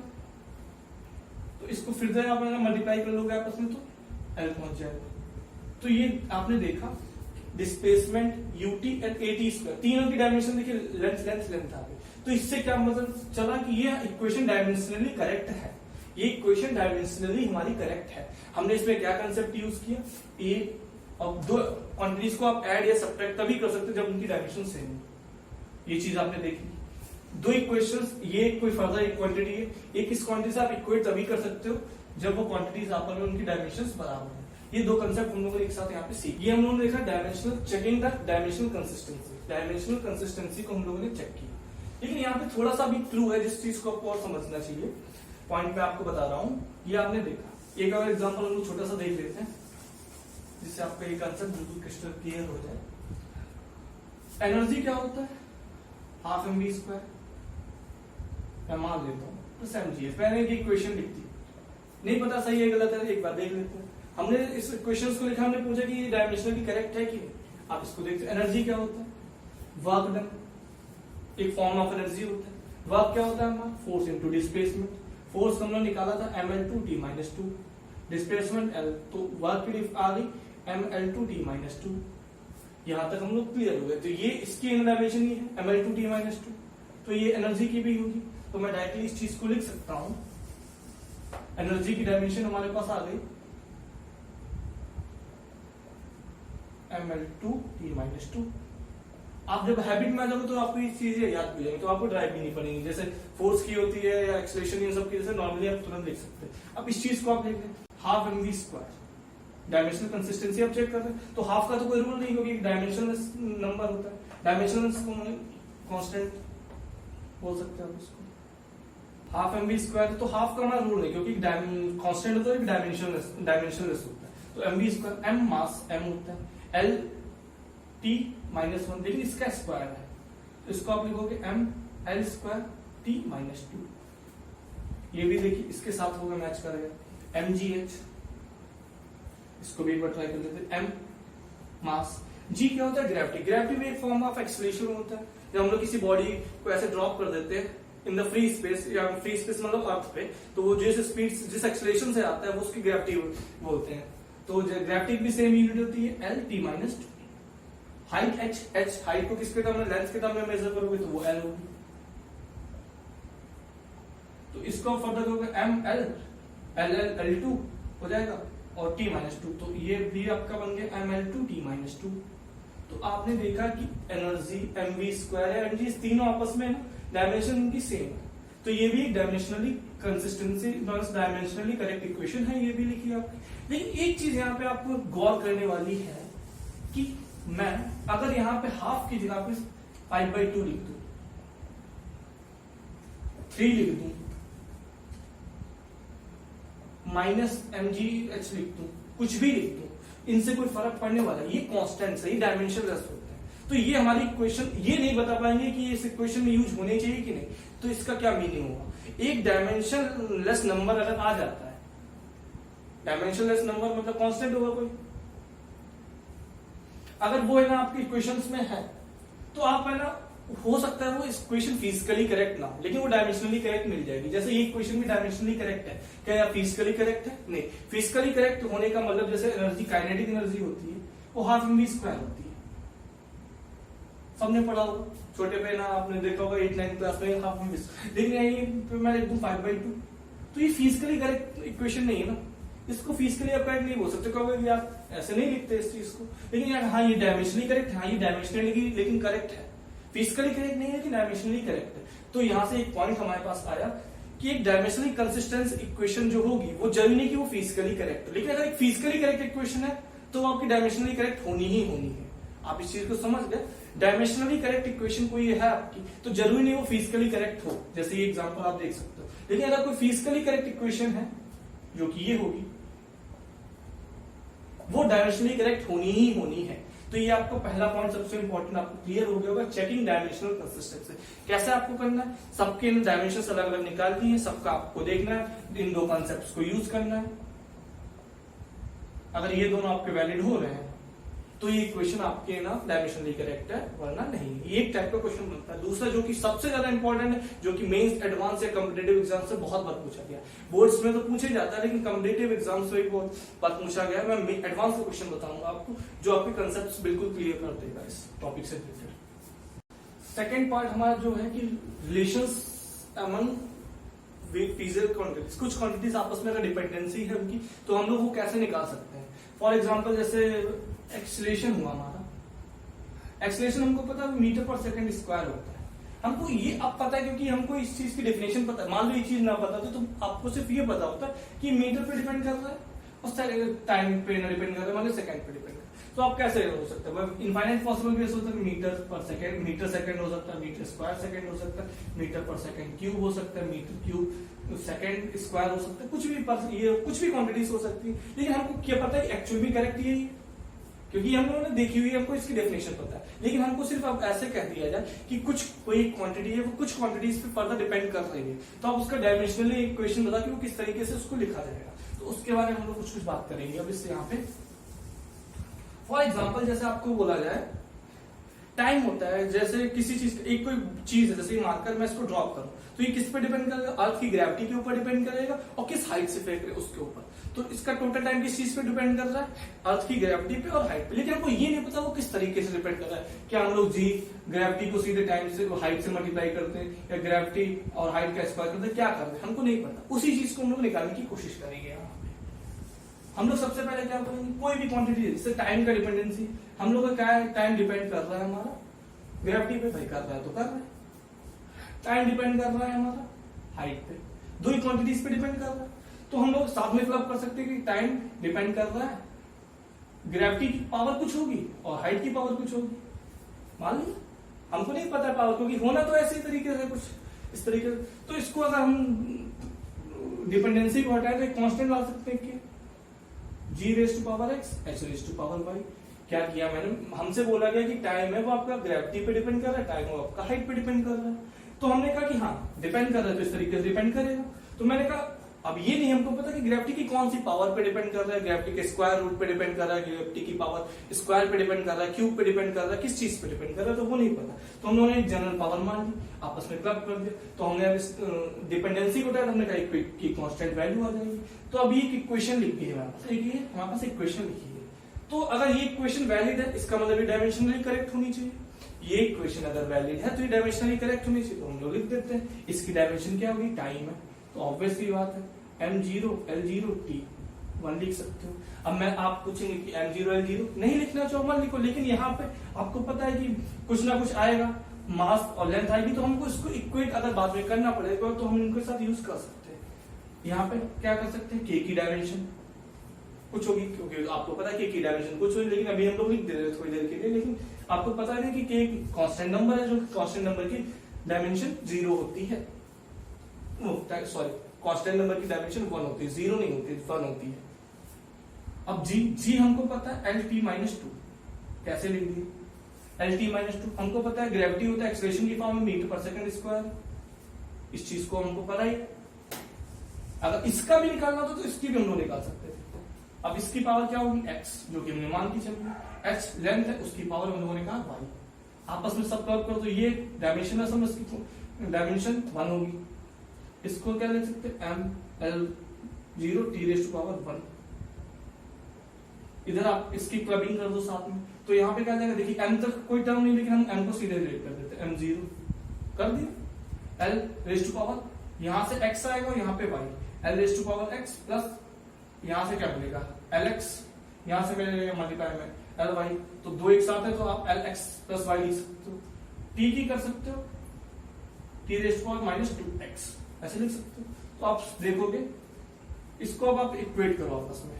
तो इसको फिर से आप मल्टीप्लाई कर लोगे आपस में तो l पहुंच जाएगा। तो ये आपने देखा डिस्प्लेसमेंट ut एंड at², तीनों की डायमेंशन देखिए, लेंथ लेंथ लेंथ आ गई। तो इससे क्या मतलब चला कि ये इक्वेशन डायमेंशनली करेक्ट है, ये इक्वेशन डायमेंशनली हमारी करेक्ट है। हमने इसमें क्या कंसेप्ट यूज किया, ए अब दो क्वांटिटीज को आप ऐड या सब्ट्रैक्ट तभी कर सकते जब उनकी डायमेंशन सेम हो। ये चीज आपने देखी, दो इक्वेशंस, ये कोई फर्दर एक क्वांटिटी है, एक इस क्वांटिटी से आप इक्वेट तभी कर सकते हो जब वो क्वांटिटीज आपस में उनकी डायमेंशंस बराबर है। ये दो कंसेप्ट हम लोगों ने एक साथ यहाँ पे सीख। ये हम लोगों ने देखा dimensional, checking the dimensional consistency. Dimensional consistency को हम लोगों ने चेक किया, लेकिन यहाँ पे थोड़ा सा भी क्लू है जिस चीज को आपको और समझना चाहिए। पॉइंट मैं आपको बता रहा हूँ, ये आपने देखा, एक और एग्जाम्पल हम लोग छोटा सा देख लेते हैं जिससे आपका ये कंसेप्ट बिल्कुल क्रिस्टल क्लियर हो जाए। एनर्जी क्या होता है, हाफ mv², मैं मान लेता हूँ तो mgs। मैंने एक इक्वेशन लिख दी, नहीं पता सही है गलत है, एक बार देख लेते हैं। हमने इस इक्वेशन को लिखा, हमने पूछा कि डायमेंशनली करेक्ट है कि नहीं। आप इसको देखते, एनर्जी क्या होता है, वर्क डन एक फॉर्म ऑफ एनर्जी होता है। वर्क क्या होता है हमारा, फोर्स इनटू डिस्प्लेसमेंट। फोर्स हमने निकाला था ml2t-2, डिस्प्लेसमेंट l, तो वर्क की आ गई ml2t-2। यहां तक हम लोग क्लियर हो गए। तो ये इसकी डायमेंशन ही है ml2t-2, तो ये एनर्जी की भी होगी। तो मैं डायरेक्टली इस चीज को लिख सकता हूं, एनर्जी की डायमेंशन हमारे पास आ गई ml2t-2। आप जब हैबिट में आ जाओगे तो आपको ये चीजें याद भी जाएंगी, तो आपको ड्राइव भी नहीं पड़ेगी। जैसे फोर्स की होती है या एक्सेलरेशन, ये सब की जैसे नॉर्मली आप तुरंत लिख सकते हैं। अब इस चीज को आप लिख लें हाफ mv², डायमेंशनल कंसिस्टेंसी आप चेक कर रहे हैं तो हाफ का तो कोई रूल नहीं, क्योंकि डायमेंशनल नंबर होता है, डायमेंशनल कांस्टेंट बोल सकते हैं आप इसको। हाफ mv², तो हाफ का हमारा रूल है क्योंकि कांस्टेंट होता है, डायमेंशनलेस होता है। तो mv², m मास m होता है, l t-1, लेकिन इसका स्क्वायर है, तो इसको आप लिखोगे ml² t-2। ये भी देखिए इसके साथ होगा, मैच करेगा mgh, इसको भी एक बार ट्राई कर लेते हैं। m मास, g क्या होता है, ग्रेविटी। ग्रेविटी भी एक फॉर्म ऑफ एक्सीलरेशन होता है। जब हम लोग किसी बॉडी को ऐसे ड्रॉप कर देते हैं इन द फ्री स्पेस, या फ्री स्पेस मतलब अर्थ पे, तो वो जिस स्पीड जिस एक्सीलरेशन से आता है वो उसकी ग्रेविटी बोलते हैं। तो ग्रेविटी भी सेम यूनिट होती है l t-2। Height h, height को किसके टर्म में, लेंथ के टर्म में मेजर करोगे तो वो l होगी। तो इसको फर्दर करोगे ml l2 हो जाएगा और t-2, तो ये भी आपका बन गया ml2t-2। तो आपने देखा कि एनर्जी mv² है, mg, तीनों आपस में डायमेंशन इनकी सेम है। तो ये भी एक dimensionally consistency dimensionally correct equation है, ये भी लिखी आपने। लेकिन एक चीज यहाँ पे आपको गौर करने वाली है कि मैं अगर यहाँ पे हाफ की जगह पे 5/2 लिख दूं, 3 लिख दूं, -mgh लिख दूं, कुछ भी लिख दूं, इनसे कोई फर्क पड़ने वाला है? ये कांस्टेंट है, ये डायमेंशनलेस होता है। तो ये हमारी इक्वेशन ये नहीं बता पाएंगे कि इस इक्वेशन में यूज होने चाहिए कि नहीं। तो इसका क्या मीनिंग होगा, एक डायमेंशनलेस नंबर अगर आ जाता है, डायमेंशनलेस नंबर मतलब कांस्टेंट होगा कोई, अगर वो है ना आपकी इक्वेशंस में है, तो आप है ना, हो सकता है वो इक्वेशन फिजिकली करेक्ट ना हो, लेकिन वो डायमेंशनली करेक्ट मिल जाएगी। जैसे ये इक्वेशन भी डायमेंशनली करेक्ट है, क्या या फिजिकली करेक्ट है? नहीं। फिजिकली करेक्ट होने का मतलब जैसे एनर्जी, काइनेटिक एनर्जी होती है वो हाफ mv² होती है, सबने पढ़ा होगा छोटे पे ना, आपने देखा होगा 8-9 क्लास में हाफ mv², लेकिन यही मैं लिख दूं 5/2, तो ये फिजिकली करेक्ट इक्वेशन नहीं है ना, इसको फिजिकली आप करेक्ट नहीं बोल सकते, कहोगे आप ऐसे नहीं लिखते इस चीज को। लेकिन यार हाँ ये डायमेंशनली करेक्ट है, हाँ ये डायमेंशनली लेकिन करेक्ट है, फिजिकली करेक्ट नहीं है कि डायमेंशनली करेक्ट है। तो यहां से एक पॉइंट हमारे पास आया कि एक डायमेंशनली कंसिस्टेंस इक्वेशन जो होगी वो जरूरी नहीं कि वो फिजिकली करेक्ट है, लेकिन अगर एक फिजिकली करेक्ट इक्वेशन है तो वो आपकी डायमेंशनली करेक्ट होनी ही होनी है। आप इस चीज को समझ गए, डायमेंशनली करेक्ट इक्वेशन कोई है आपकी तो जरूरी नहीं वो फिजिकली करेक्ट हो, जैसे ये एग्जांपल आप देख सकते हो। लेकिन अगर कोई फिजिकली करेक्ट इक्वेशन है जो कि ये होगी, वो डायमेंशनली करेक्ट होनी ही होनी है। तो ये आपको पहला पॉइंट सबसे इंपॉर्टेंट आपको क्लियर हो गया होगा, चेकिंग डायमेंशनल कंसिस्टेंसी। कैसे आपको करना है, सबके डायमेंशन अलग अलग निकाल दिए हैं, सबका आपको देखना है, इन दो कॉन्सेप्ट्स को यूज करना है। अगर ये दोनों आपके वैलिड हो रहे हैं तो ये इक्वेशन आपके ना डायमेंशनली करेक्ट है, वरना नहीं। ये एक टाइप का क्वेश्चन बनता है। दूसरा जो कि सबसे ज्यादा इंपॉर्टेंट है, जो कि मेंस, एडवांस या कॉम्पिटिटिव एग्जाम से बहुत बार पूछा गया, बोर्ड्स में तो पूछे जाता है लेकिन कॉम्पिटिटिव एग्जाम से भी बहुत बार पूछा गया। मैं एडवांस का क्वेश्चन बताऊंगा आपको जो आपके कंसेप्ट बिल्कुल क्लियर कर देगा इस टॉपिक से रिलेटेड। सेकेंड पार्ट हमारा जो है कि रिलेशंस अमंग फिजिकल क्वांटिटीज, कुछ क्वांटिटीज आपस में अगर डिपेंडेंसी है उनकी तो हम लोग वो कैसे निकाल सकते हैं। फॉर एग्जाम्पल जैसे एक्सीलरेशन हुआ हमारा, एक्सीलरेशन हमको पता है मीटर पर सेकंड स्क्वायर होता है, हमको ये अब पता है क्योंकि हमको इस चीज की डेफिनेशन पता है। मान लो ये चीज ना पता तो आपको सिर्फ ये पता होता है कि मीटर पे डिपेंड कर रहा है और टाइम पे ना डिपेंड कर रहा है, मतलब सेकंड पे डिपेंड कर रहा है। तो आप कैसे हो सकता है, इनफाइनाइट पॉसिबल भी हो सकता है, मीटर पर सेकंड, मीटर सेकंड हो सकता है, मीटर स्क्वायर सेकंड हो सकता है, मीटर पर सेकंड क्यूब हो सकता है, मीटर क्यूब सेकंड स्क्वायर हो सकता है, कुछ भी पर ये कुछ भी क्वांटिटीज हो सकती है। लेकिन हमको क्या पता है एक्चुअल भी करेक्ट यही है क्योंकि हम लोगों ने देखी हुई है, हमको इसकी डेफिनेशन पता है। लेकिन हमको सिर्फ अब ऐसे कह दिया जाए कि कुछ कोई क्वांटिटी है वो कुछ क्वांटिटीज पे फर्दर डिपेंड कर रही है, तो आप उसका डायमेंशनली इक्वेशन बता कि वो किस तरीके से उसको लिखा जाएगा, तो उसके बारे में हम लोग कुछ बात करेंगे अब इससे यहाँ पे। फॉर एग्जाम्पल जैसे आपको बोला जाए टाइम होता है, जैसे किसी चीज एक कोई चीज है, जैसे मार्कर मैं इसको ड्रॉप करूं तो ये किस पे डिपेंड करेगा, अर्थ की ग्रेविटी के ऊपर डिपेंड करेगा और किस हाइट से फेंक रहे उसके ऊपर। तो इसका टोटल टाइम किस चीज पे डिपेंड कर रहा है, अर्थ की ग्रेविटी पे और हाइट पे। लेकिन हमको ये नहीं पता वो किस तरीके से डिपेंड कर रहा है। क्या हम लोग जी ग्रेविटी को सीधे टाइम से हाइट से मल्टीप्लाई करते हैं या ग्रेविटी और हाइट का स्क्वायर करते हैं, क्या करते हैं हमको नहीं पता। उसी चीज को हम लोग निकालने की कोशिश करेंगे। यहाँ पे हम लोग सबसे पहले क्या करेंगे, कोई भी क्वांटिटी जैसे टाइम का डिपेंडेंसी, हम लोग का क्या है, टाइम डिपेंड कर रहा है हमारा ग्रेविटी पे, भाई कर रहा है तो कर रहा है। टाइम डिपेंड कर रहा है हमारा हाइट पे, दो ही क्वांटिटीज पे डिपेंड कर रहा है। तो हम लोग साथ में फिलअप कर सकते हैं कि टाइम डिपेंड कर रहा है, ग्रेविटी की पावर कुछ होगी और हाइट की पावर कुछ होगी। मान लिया हमको नहीं पता पावर, क्योंकि होना तो ऐसे तरीके से कुछ इस तरीके से। तो इसको अगर हम डिपेंडेंसी को हटाए तो एक कांस्टेंट ला सकते हैं कि G raise to power X H raise to power Y. क्या किया मैंने, हमसे बोला गया कि टाइम है वो आपका ग्रेविटी पे डिपेंड कर रहा है, टाइम वो आपका हाइट पे डिपेंड कर रहा है। तो हमने कहा कि हाँ डिपेंड कर रहा है तो इस तरीके से डिपेंड करेगा। तो मैंने कहा अब ये नहीं हमको पता कि ग्रेविटी की कौन सी पावर पे डिपेंड कर रहा है, ग्रेविटी के स्क्वायर रूट पे डिपेंड कर रहा है, ग्रेविटी की पावर स्क्वायर पे डिपेंड कर रहा है, क्यूब पे डिपेंड कर रहा है, किस चीज पे डिपेंड कर रहा है, तो वो नहीं पता। तो हम लोगों ने जनरल पावर मान ली, आपस में क्लब कर दिया। तो हमने अब डिपेंडेंसी को हमने कहा कि कांस्टेंट वैल्यू आ जाएगी। तो अब ये इक्वेशन लिखी है हमारे पास, हमारे पास इक्वेशन लिखी है। तो अगर ये इक्वेशन वैलिड है इसका मतलब ये डायमेंशनली करेक्ट होनी चाहिए। ये इक्वेशन अगर वैलिड है तो ये डायमेंशनली करेक्ट होनी चाहिए। तो हम लोग लिख देते हैं इसकी डायमेंशन क्या होगी, टाइम है। तो ऑब्वियस सी बात है m0 l0 t1 लिख सकते हो। अब मैं आप पूछेंगे कि m0 l0 नहीं लिखना चाहो मत लिखो, लेकिन यहाँ पे आपको पता है कि कुछ ना कुछ आएगा, मास और लेंथ आएगी, तो हमको इसको इक्वेट अगर बाद में करना पड़ेगा तो हम इनके साथ यूज कर सकते हैं। यहाँ पे क्या कर सकते हैं, k की डायमेंशन कुछ होगी, क्योंकि आपको पता है की डायमेंशन कुछ होगी, लेकिन अभी हम लोग लिख दे रहे हैं थोड़ी देर के लिए। लेकिन आपको पता है कि k कांस्टेंट नंबर है, जो कांस्टेंट नंबर की डायमेंशन 0 होती है, सॉरी कांस्टेंट नंबर की डायमेंशन 1 होती है, 0 नहीं होती, 1 होती है। अब जी हमको पता है LT-2 कैसे लिख दिए, LT-2 हमको पता है ग्रेविटी होता है एक्सेलरेशन की फॉर्म में मीटर पर सेकंड स्क्वायर, इस चीज को हमको पता ही। अगर इसका भी निकालना हो तो इसकी भी हम लोग निकाल सकते थे। अब इसकी पावर क्या होगी x, जो कि हमने मान की चलिए, h लेंथ है, उसकी पावर हम लोगों ने कहा y। आपस में सब प्लग करो तो ये डायमेंशन है, समझ इसकी डायमेंशन 1 होगी। इसको क्या लिख सकते हैं, m l0 t raise to power 1। इधर आप इसकी क्लबिंग कर दो साथ में, तो यहाँ पे क्या जाएगा, देखिए m तक कोई टर्म नहीं, लेकिन हम m को सीधे रिलेट कर देते हैं, m0 कर दिया, l रेज़ टू पावर यहां से x आएगा और यहाँ पे y, l raise to power x plus यहां से क्या मिलेगा lx, यहां से मिलेगा मल्टीप्लाई में ly। तो दो एक साथ है तो आप lx प्लस y लिख सकते हो। t की कर सकते हो t raise to power -2x ऐसे लिख सकते हो। तो आप देखोगे इसको अब आप इक्वेट करो आपस में,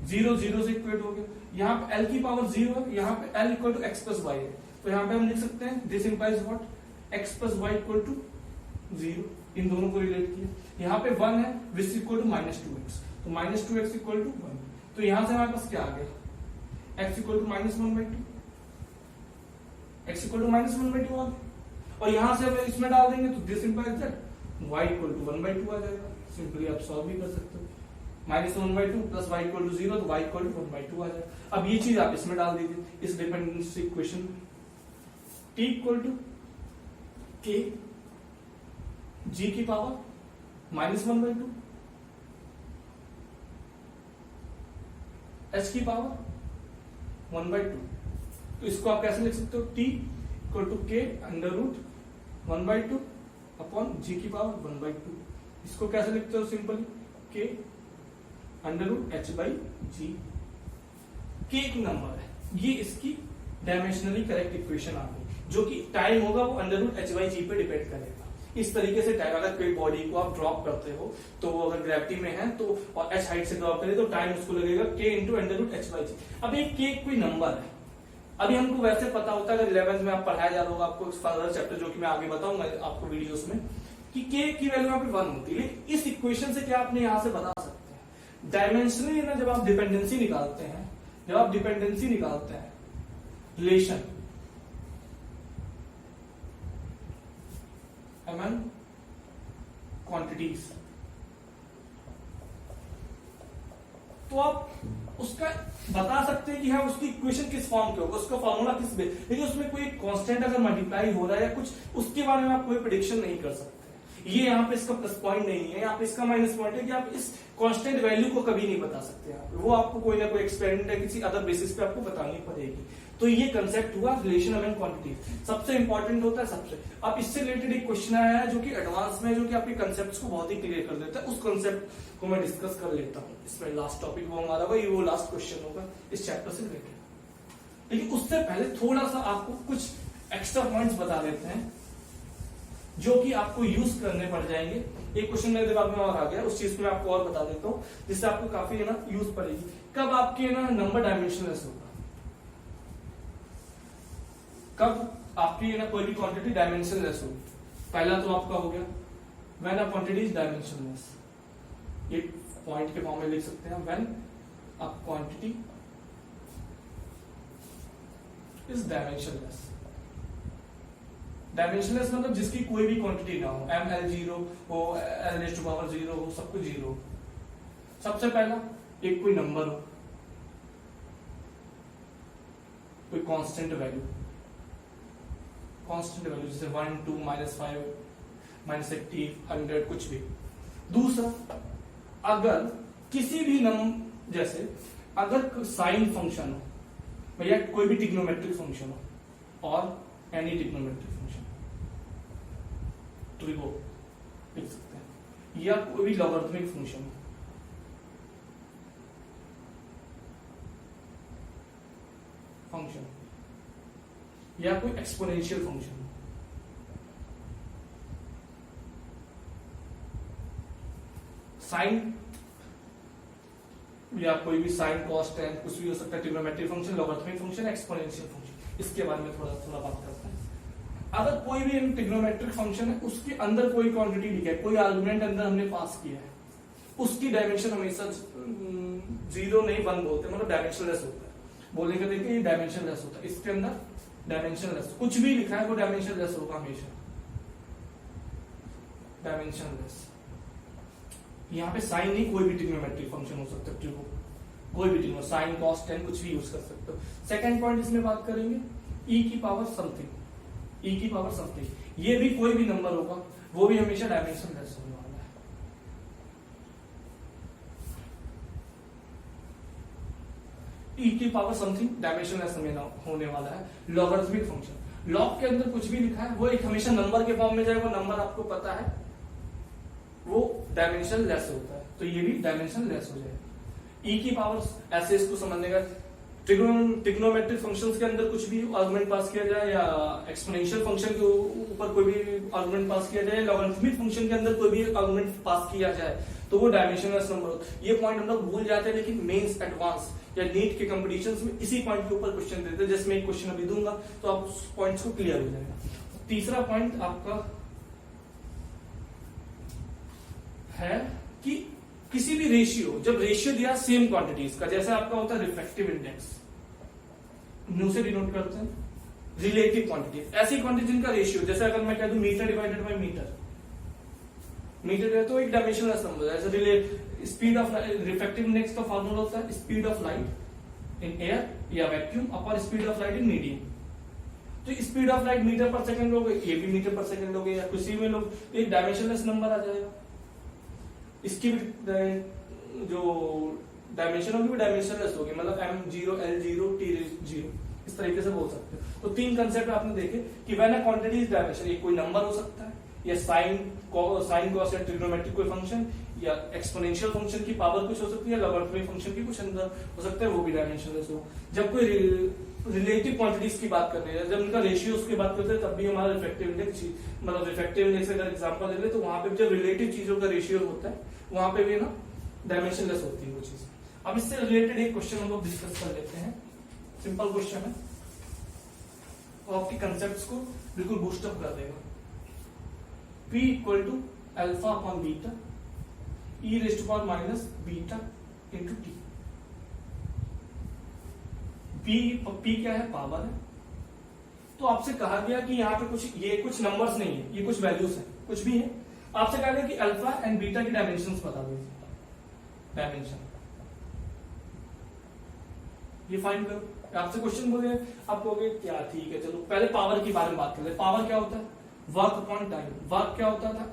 0 0 से इक्वेट हो गया। यहाँ पे l की पावर 0 है, यहाँ पे l equal to X plus Y है, तो यहाँ पे हम लिख सकते हैं this implies what, x plus Y equal to 0। इन दोनों को रिलेट किया। यहाँ पे 1 है विच इक्वल टू -2x, तो -2x इक्वल टू 1। तो यहां से हमारे पास क्या आ गया, x equal to -1/2, x equal to -1/2 आ गया। और यहां से अगर इसमें डाल देंगे तो this implies that y equal to 1/2 आ जाएगा। सिंपली आप सॉल्व भी कर सकते हो, -1/2 प्लस y इक्वल टू 0, तो y इक्वल टू 1/2 आ जाएगा। अब ये चीज आप इसमें डाल दीजिए इस डिपेंडेंसी इक्वेशन में, t equal to k g की पावर -1/2 h की पावर 1/2। तो इसको आप कैसे लिख सकते हो, t equal to k under root 1/2 upon g की पावर 1/2। इसको कैसे लिखते हो, simply k under root h/g। k एक नंबर है, ये इसकी डायमेंशनली करेक्ट इक्वेशन आ गई, जो कि टाइम होगा वो अंडर रूट h/g पे डिपेंड करेगा। इस तरीके से टाइम, अगर कोई बॉडी को आप ड्रॉप करते हो तो वो अगर ग्रेविटी में है तो और h हाइट से ड्रॉप करे तो टाइम उसको लगेगा k into under root h/g। अब ये k कोई नंबर है, अभी हमको वैसे पता होता है, अगर 11th में आप पढ़ाया जा रहा होगा आपको फर्दर चैप्टर, जो कि मैं आगे बताऊंगा आपको वीडियोस में, कि k की वैल्यू यहाँ पे 1 होती है। लेकिन इस इक्वेशन से क्या आपने यहाँ से बता सकते हैं, डायमेंशनली ना जब आप डिपेंडेंसी निकालते हैं, जब आप डिपेंडेंसी निकालते हैं रिलेशन among quantities, तो आप उसका बता सकते हैं कि हाँ उसकी इक्वेशन किस फॉर्म की होगा, उसका फॉर्मूला किस बे, लेकिन उसमें कोई कांस्टेंट अगर मल्टीप्लाई हो रहा है या कुछ उसके बारे में आप कोई प्रेडिक्शन नहीं कर सकते। ये यहाँ पे इसका प्लस पॉइंट नहीं है, यहाँ पे इसका माइनस पॉइंट है कि आप इस कांस्टेंट वैल्यू को कभी नहीं बता सकते आप, वो आपको कोई ना कोई एक्सपेरिमेंट है किसी अदर बेसिस पे आपको बतानी पड़ेगी। तो ये कंसेप्ट हुआ रिलेशन अमंग क्वांटिटी, सबसे इंपॉर्टेंट होता है सबसे। अब इससे रिलेटेड एक क्वेश्चन आया है जो कि एडवांस में, जो कि आपके कंसेप्ट्स को बहुत ही क्लियर कर देता है, उस कंसेप्ट को मैं डिस्कस कर लेता हूँ। इसमें लास्ट टॉपिक वो हमारा वही वो लास्ट क्वेश्चन होगा इस चैप्टर से रिलेटेड। लेकिन उससे पहले थोड़ा सा आपको कुछ एक्स्ट्रा पॉइंट्स बता देते हैं जो कि आपको यूज करने पड़ जाएंगे। एक क्वेश्चन मेरे दिमाग में और आ गया, उस चीज को मैं आपको और बता देता हूँ जिससे आपको काफी है ना यूज पड़ेगी। कब आपके ना नंबर डायमेंशनलेस होगा, कब आपकी ना कोई भी क्वांटिटी डायमेंशनलेस होगी। पहला तो आपका हो गया when a quantity is dimensionless, ये पॉइंट के फॉर्म में लिख सकते हैं, when a quantity is dimensionless. Dimensionless मतलब जिसकी कोई भी क्वांटिटी ना हो, एम एल जीरो हो, L raise to power zero हो, सब कुछ जीरो हो। सबसे पहला एक कोई नंबर हो, कोई कांस्टेंट वैल्यू, कांस्टेंट वैल्यू जैसे 1 2 -5 -80 100 कुछ भी। दूसरा, अगर किसी भी जैसे अगर साइन फंक्शन हो या कोई भी ट्रिग्नोमेट्रिक फंक्शन हो और एनी ट्रिग्नोमेट्रिक फंक्शन ट्रिगो लिख सकते हैं, या कोई भी लॉगरिथमिक फंक्शन या कोई एक्सपोनेंशियल फंक्शन, साइन या कोई भी साइन कॉस टेन कुछ भी हो सकता है, trigonometric function, logarithmic function, exponential function. इसके बारे में थोड़ा थोड़ा बात करते हैं। अगर कोई भी ट्रिग्नोमेट्रिक फंक्शन है, उसके अंदर कोई क्वांटिटी लिखा है, कोई आर्गुमेंट अंदर हमने पास किया है, उसकी डायमेंशन हमेशा 0 नहीं 1 बोलते, मतलब डायमेंशनलेस होता है। बोलेंगे देखिए ये डायमेंशनलेस होता है, इसके अंदर डायमेंशनलेस कुछ भी लिखा है वो डायमेंशनलेस होगा हमेशा, डायमेंशनलेस। यहाँ पे साइन नहीं, कोई भी ट्रिग्नोमेट्रिक फंक्शन हो सकता है, कोई भी ट्रिग्नो, साइन कॉस टेन कुछ भी यूज कर सकते हो। सेकंड पॉइंट इसमें बात करेंगे e की पावर समथिंग, e की पावर समथिंग, ये भी कोई भी नंबर होगा, वो भी हमेशा डायमेंशनलेस होने वाला है। e की पावर समथिंग डायमेंशनलेस होने वाला है। लॉगरिथमिक फंक्शन, लॉग के अंदर कुछ भी लिखा है वो एक हमेशा नंबर के फॉर्म में जाए, वो नंबर आपको पता है वो डायमेंशन लेस होता है, तो ये भी डायमेंशन लेस हो जाएगा। e की पावर ऐसे इसको समझने का, ट्रिग्नोमेट्रिक फंक्शंस के अंदर कुछ भी आर्गुमेंट पास किया जाए या एक्सपोनेंशियल फंक्शन के ऊपर कोई भी आर्गुमेंट पास किया जाए, लॉगरिथमिक फंक्शन के अंदर कोई भी आर्गुमेंट पास किया जाए, तो वो डायमेंशनलेस नंबर होता है। ये पॉइंट हम लोग भूल जाते हैं, लेकिन मेंस, एडवांस या नीट के कंपटीशंस में इसी पॉइंट के ऊपर क्वेश्चन देते हैं। जैसे मैं एक क्वेश्चन अभी दूंगा तो आप उस पॉइंट्स को क्लियर हो जाएगा। तीसरा पॉइंट आपका है कि किसी भी रेशियो, जब रेशियो दिया सेम क्वांटिटीज का, जैसे आपका होता है रिफ्रैक्टिव इंडेक्स, न्यू से डिनोट करते हैं, रिलेटिव क्वांटिटी, ऐसी क्वांटिटी जिनका रेशियो, जैसे अगर मैं कह दूं metre divided by metre, metre है तो एक डायमेंशनलेस नंबर है। जैसे स्पीड ऑफ रिफ्रैक्टिव इंडेक्स का फार्मूला होता है speed of light in air या vacuum upon speed of light in medium. तो स्पीड ऑफ लाइट मीटर पर सेकंड लोगे, ये भी मीटर पर सेकंड लोगे, या किसी में लोग, एक डायमेंशनलेस नंबर आ जाएगा। इसकी भी जो डायमेंशन होगी वो डायमेंशनलेस होगी, मतलब m0 l0 t0, इस तरीके से बोल सकते हो। तो तीन कंसेप्ट आपने देखे कि when a quantity is dimension, ये कोई नंबर हो सकता है, या साइन कॉस या ट्रिग्नोमेट्रिक कोई फंक्शन, या एक्सपोनेंशियल फंक्शन की पावर कुछ हो सकती है, लॉगरिथमिक फंक्शन की कुछ अंदर हो सकता है, वो भी डायमेंशनलेस हो। जब कोई रिलेटिव क्वांटिटीज की बात करते हैं, जब उनका रेशियोज की बात करते हैं, तब भी हमारा रिफ्रैक्टिव इंडेक्स, मतलब रिफ्रैक्टिव इंडेक्स अगर एग्जांपल ले ले तो वहां पे जब रिलेटिव चीजों का रेशियो होता है वहां पे भी ना डायमेंशनलेस होती है वो चीज। अब इससे रिलेटेड एक क्वेश्चन हम लोग डिस्कस कर लेते हैं, सिंपल क्वेश्चन है और आपके कंसेप्ट्स को बिल्कुल बूस्ट अप कर देगा। P equal to alpha upon beta e raise to power minus beta into T. P क्या है, पावर है। तो आपसे कहा गया कि यहाँ पे कुछ नंबर्स नहीं है, ये कुछ वैल्यूज है, कुछ भी है। आपसे कहा गया कि अल्फा एंड बीटा की डायमेंशंस बता दीजिए, डायमेंशन ये फाइंड करो। आपसे क्वेश्चन बोले, आप कहोगे क्या ठीक है चलो पहले पावर के बारे में बात कर ले। पावर क्या होता है? Work upon time. वर्क क्या होता था?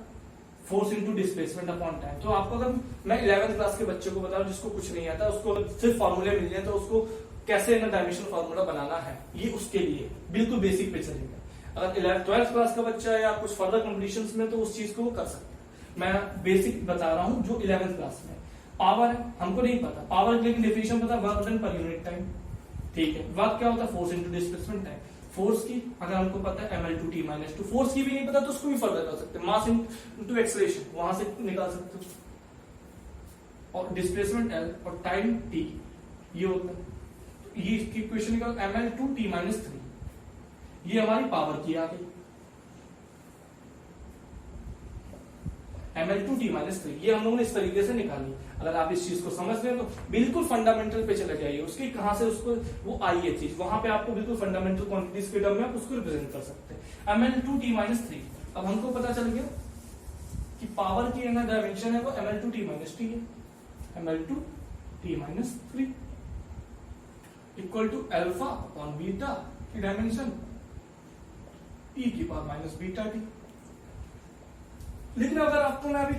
Force into displacement upon time. तो आपको अगर मैं 11th क्लास के बच्चे को बताऊं जिसको कुछ नहीं आता, उसको सिर्फ फॉर्मूले मिल जाए तो उसको कैसे ना डायमेंशनल फार्मूला बनाना है, ये उसके लिए बिल्कुल बेसिक पे चलेगा। अगर 12th क्लास का बच्चा है या कुछ फर्दर कॉम्पिटिशन्स में तो उस चीज को वो कर सकता है। मैं बेसिक बता रहा हूं जो 11th क्लास में। पावर है, हमको नहीं पता पावर की, लेकिन डेफिनेशन पता है, work done per unit time. ठीक है, वर्क क्या होता है? Force into displacement time. Force की अगर हमको पता है ml2t-2, फोर्स की भी नहीं पता तो उसको भी फर्दर कर सकते हैं, मास इनटू एक्सेलरेशन, वहां से निकाल सकते हो। और डिस्प्लेसमेंट l और टाइम t, ये होता है। तो ये इसकी इक्वेशन निकाल ml2t-3, ये हमारी पावर की आ गई। ml2t-3 ये हम लोगों ने इस तरीके से निकाली। अगर आप इस चीज को समझ लें तो बिल्कुल फंडामेंटल पे चले जाइए, उसकी कहां से उसको वो आई है चीज, वहां पे आपको बिल्कुल फंडामेंटल क्वांटिटीज के टर्म में आप उसको रिप्रेजेंट कर सकते हैं। ml2t-3, अब हमको पता चल गया कि पावर की ना डायमेंशन है वो ml2t-t है। ml2t-3 equal to alpha upon beta की डायमेंशन e⁻βt। लेकिन अगर आपको मैं अभी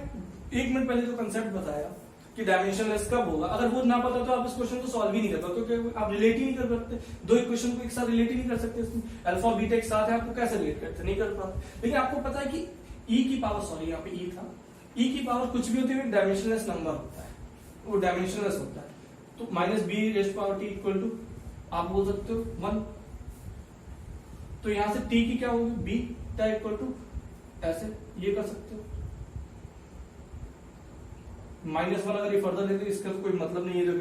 1 मिनट पहले जो कंसेप्ट बताया कि डायमेंशनलेस कब होगा, अगर वो ना पता तो आप इस क्वेश्चन को सॉल्व ही नहीं कर पाते, क्योंकि आप रिलेट ही नहीं कर सकते। दो इक्वेशन को एक साथ रिलेट ही नहीं कर सकते। इसमें अल्फा और बीटा एक साथ है, आपको कैसे रिलेट करते? नहीं कर पाते। लेकिन आपको पता है कि e की पावर, सॉरी यहाँ पे e था, e की पावर कुछ भी होती है डायमेंशनलेस नंबर होता है, वो डायमेंशनलेस होता है। तो -b⁻t इक्वल टू आप बोल सकते हो 1। तो यहां से t की क्या होगी? बीटा इक्वल टू ऐसे ये कर सकते हो। -1 अगर ये फर्दर लेते इसका तो कोई मतलब नहीं है, जो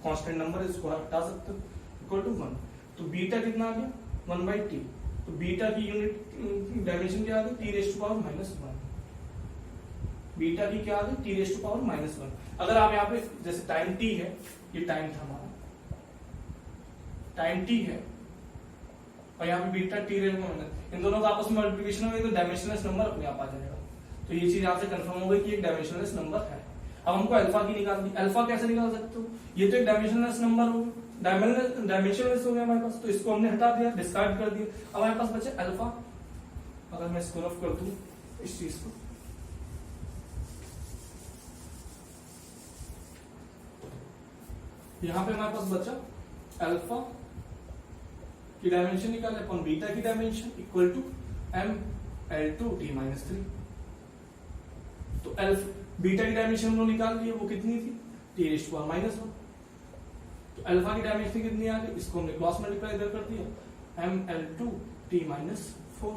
कांस्टेंट नंबर है इसको हटा सकते हो, इक्वल टू 1। तो बीटा कितना आ गया? 1/t। तो बीटा की यूनिट डायमेंशन क्या आ गई? t⁻⁻1। बीटा की क्या आ गई? t⁻⁻1। अगर आप यहाँ पे जैसे टाइम t है, ये टाइम था हमारा, टाइम t है, और यहाँ पे बीटा t⁻⁻, इन दोनों का आपस में मल्टीप्लिकेशन होगा तो डायमेंशनलेस नंबर अपने आप आ जाएगा। तो ये चीज आपसे कंफर्म हो गई कि एक डायमेंशनलेस नंबर है। अब हमको अल्फा की निकालनी। अल्फा कैसे निकाल सकते हो? ये तो एक डायमेंशनलेस नंबर हो गया, डायमेंशनलेस हो गया हमारे पास, तो इसको हमने हटा दिया, डिस्कार्ड कर दिया। अब हमारे पास बचे अल्फा। अगर मैं इसको रफ कर दूं इस चीज को, यहां पे हमारे पास बचा अल्फा की डायमेंशन निकाले अपन बीटा की डायमेंशन इक्वल टू ml2t-3। तो बीटा की डायमेंशन हम लोग निकाल लिए, वो कितनी थी? t⁻⁻1। तो अल्फा की डायमेंशन कितनी आ गई? इसको हमने क्रॉस मल्टीप्लाई इधर कर दिया, ml2t-4।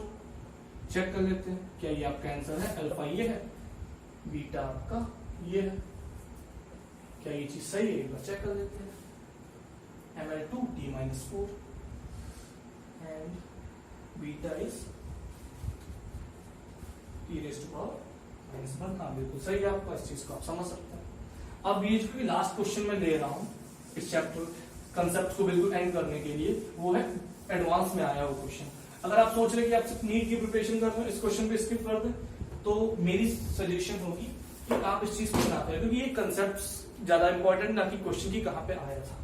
चेक कर लेते हैं क्या ये आपका आंसर है? अल्फा ये है, बीटा आपका ये है। क्या ये चीज सही है? एक बार चेक कर लेते हैं। ml2t-4 and beta is t⁻⁻1। हाँ बिल्कुल सही है आपका, इस चीज को आप समझ सकते हैं। अब ये जो लास्ट क्वेश्चन मैं दे रहा हूँ इस चैप्टर कंसेप्ट को बिल्कुल एंड करने के लिए, वो है एडवांस में आया वो क्वेश्चन। अगर आप सोच रहे कि आप सिर्फ नीट की प्रिपरेशन कर रहे हो, इस क्वेश्चन पे स्किप कर दें, तो मेरी सजेशन होगी कि आप इस चीज को बनाते हैं, क्योंकि ये कंसेप्ट ज्यादा इंपॉर्टेंट ना कि क्वेश्चन की कहाँ पे आया था।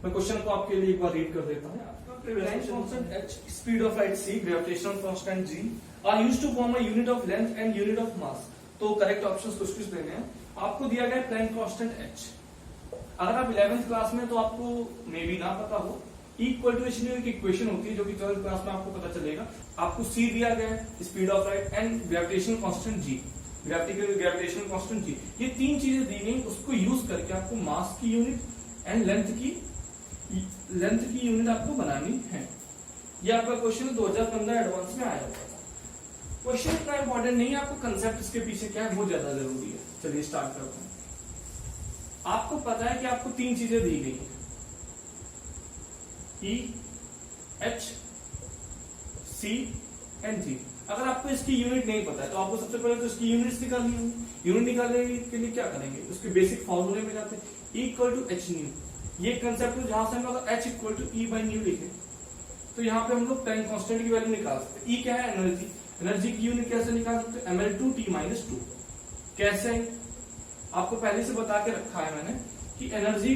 मैं क्वेश्चन को आपके लिए एक बार रीड कर देता हूँ। Constant h, speed of light c, gravitational constant g are used to form a unit of length and unit of mass। तो करेक्ट ऑप्शंस कुछ कुछ देने हैं। आपको दिया गया प्लैंक कांस्टेंट h। अगर आप 11th क्लास में तो आपको मे भी ना पता हो, इक्वल टू h की इक्वेशन होती है जो कि 12th क्लास में आपको पता चलेगा। आपको c दिया गया है, speed of light and gravitational constant g, gravitational constant g, ये तीन चीजें दी गई। उसको यूज करके आपको मास की यूनिट एंड लेंथ की यूनिट आपको बनानी है। ये आपका क्वेश्चन 2015 एडवांस में आया हुआ था। क्वेश्चन इतना इंपॉर्टेंट नहीं है, आपको कंसेप्ट इसके पीछे क्या है वो ज्यादा जरूरी है। चलिए स्टार्ट करते हैं। आपको पता है कि आपको तीन चीजें दी गई है, E, H, C and G। अगर आपको इसकी यूनिट नहीं पता है तो आपको सबसे पहले तो इसकी यूनिट्स निकालनी होगी। यूनिट निकालने के लिए क्या करेंगे? उसके बेसिक फॉर्मूले में जाते हैं, E equal to H nu. ये कंसेप्ट है जहां से हम लोग h equal to E by nu लिखे, तो यहाँ पे हम लोग प्लैंक कांस्टेंट की वैल्यू निकाल सकते हैं। E क्या है? एनर्जी। एनर्जी की यूनिट कैसे निकाल सकते हैं? ml2t-2। कैसे? आपको पहले से बता के रखा है मैंने कि एनर्जी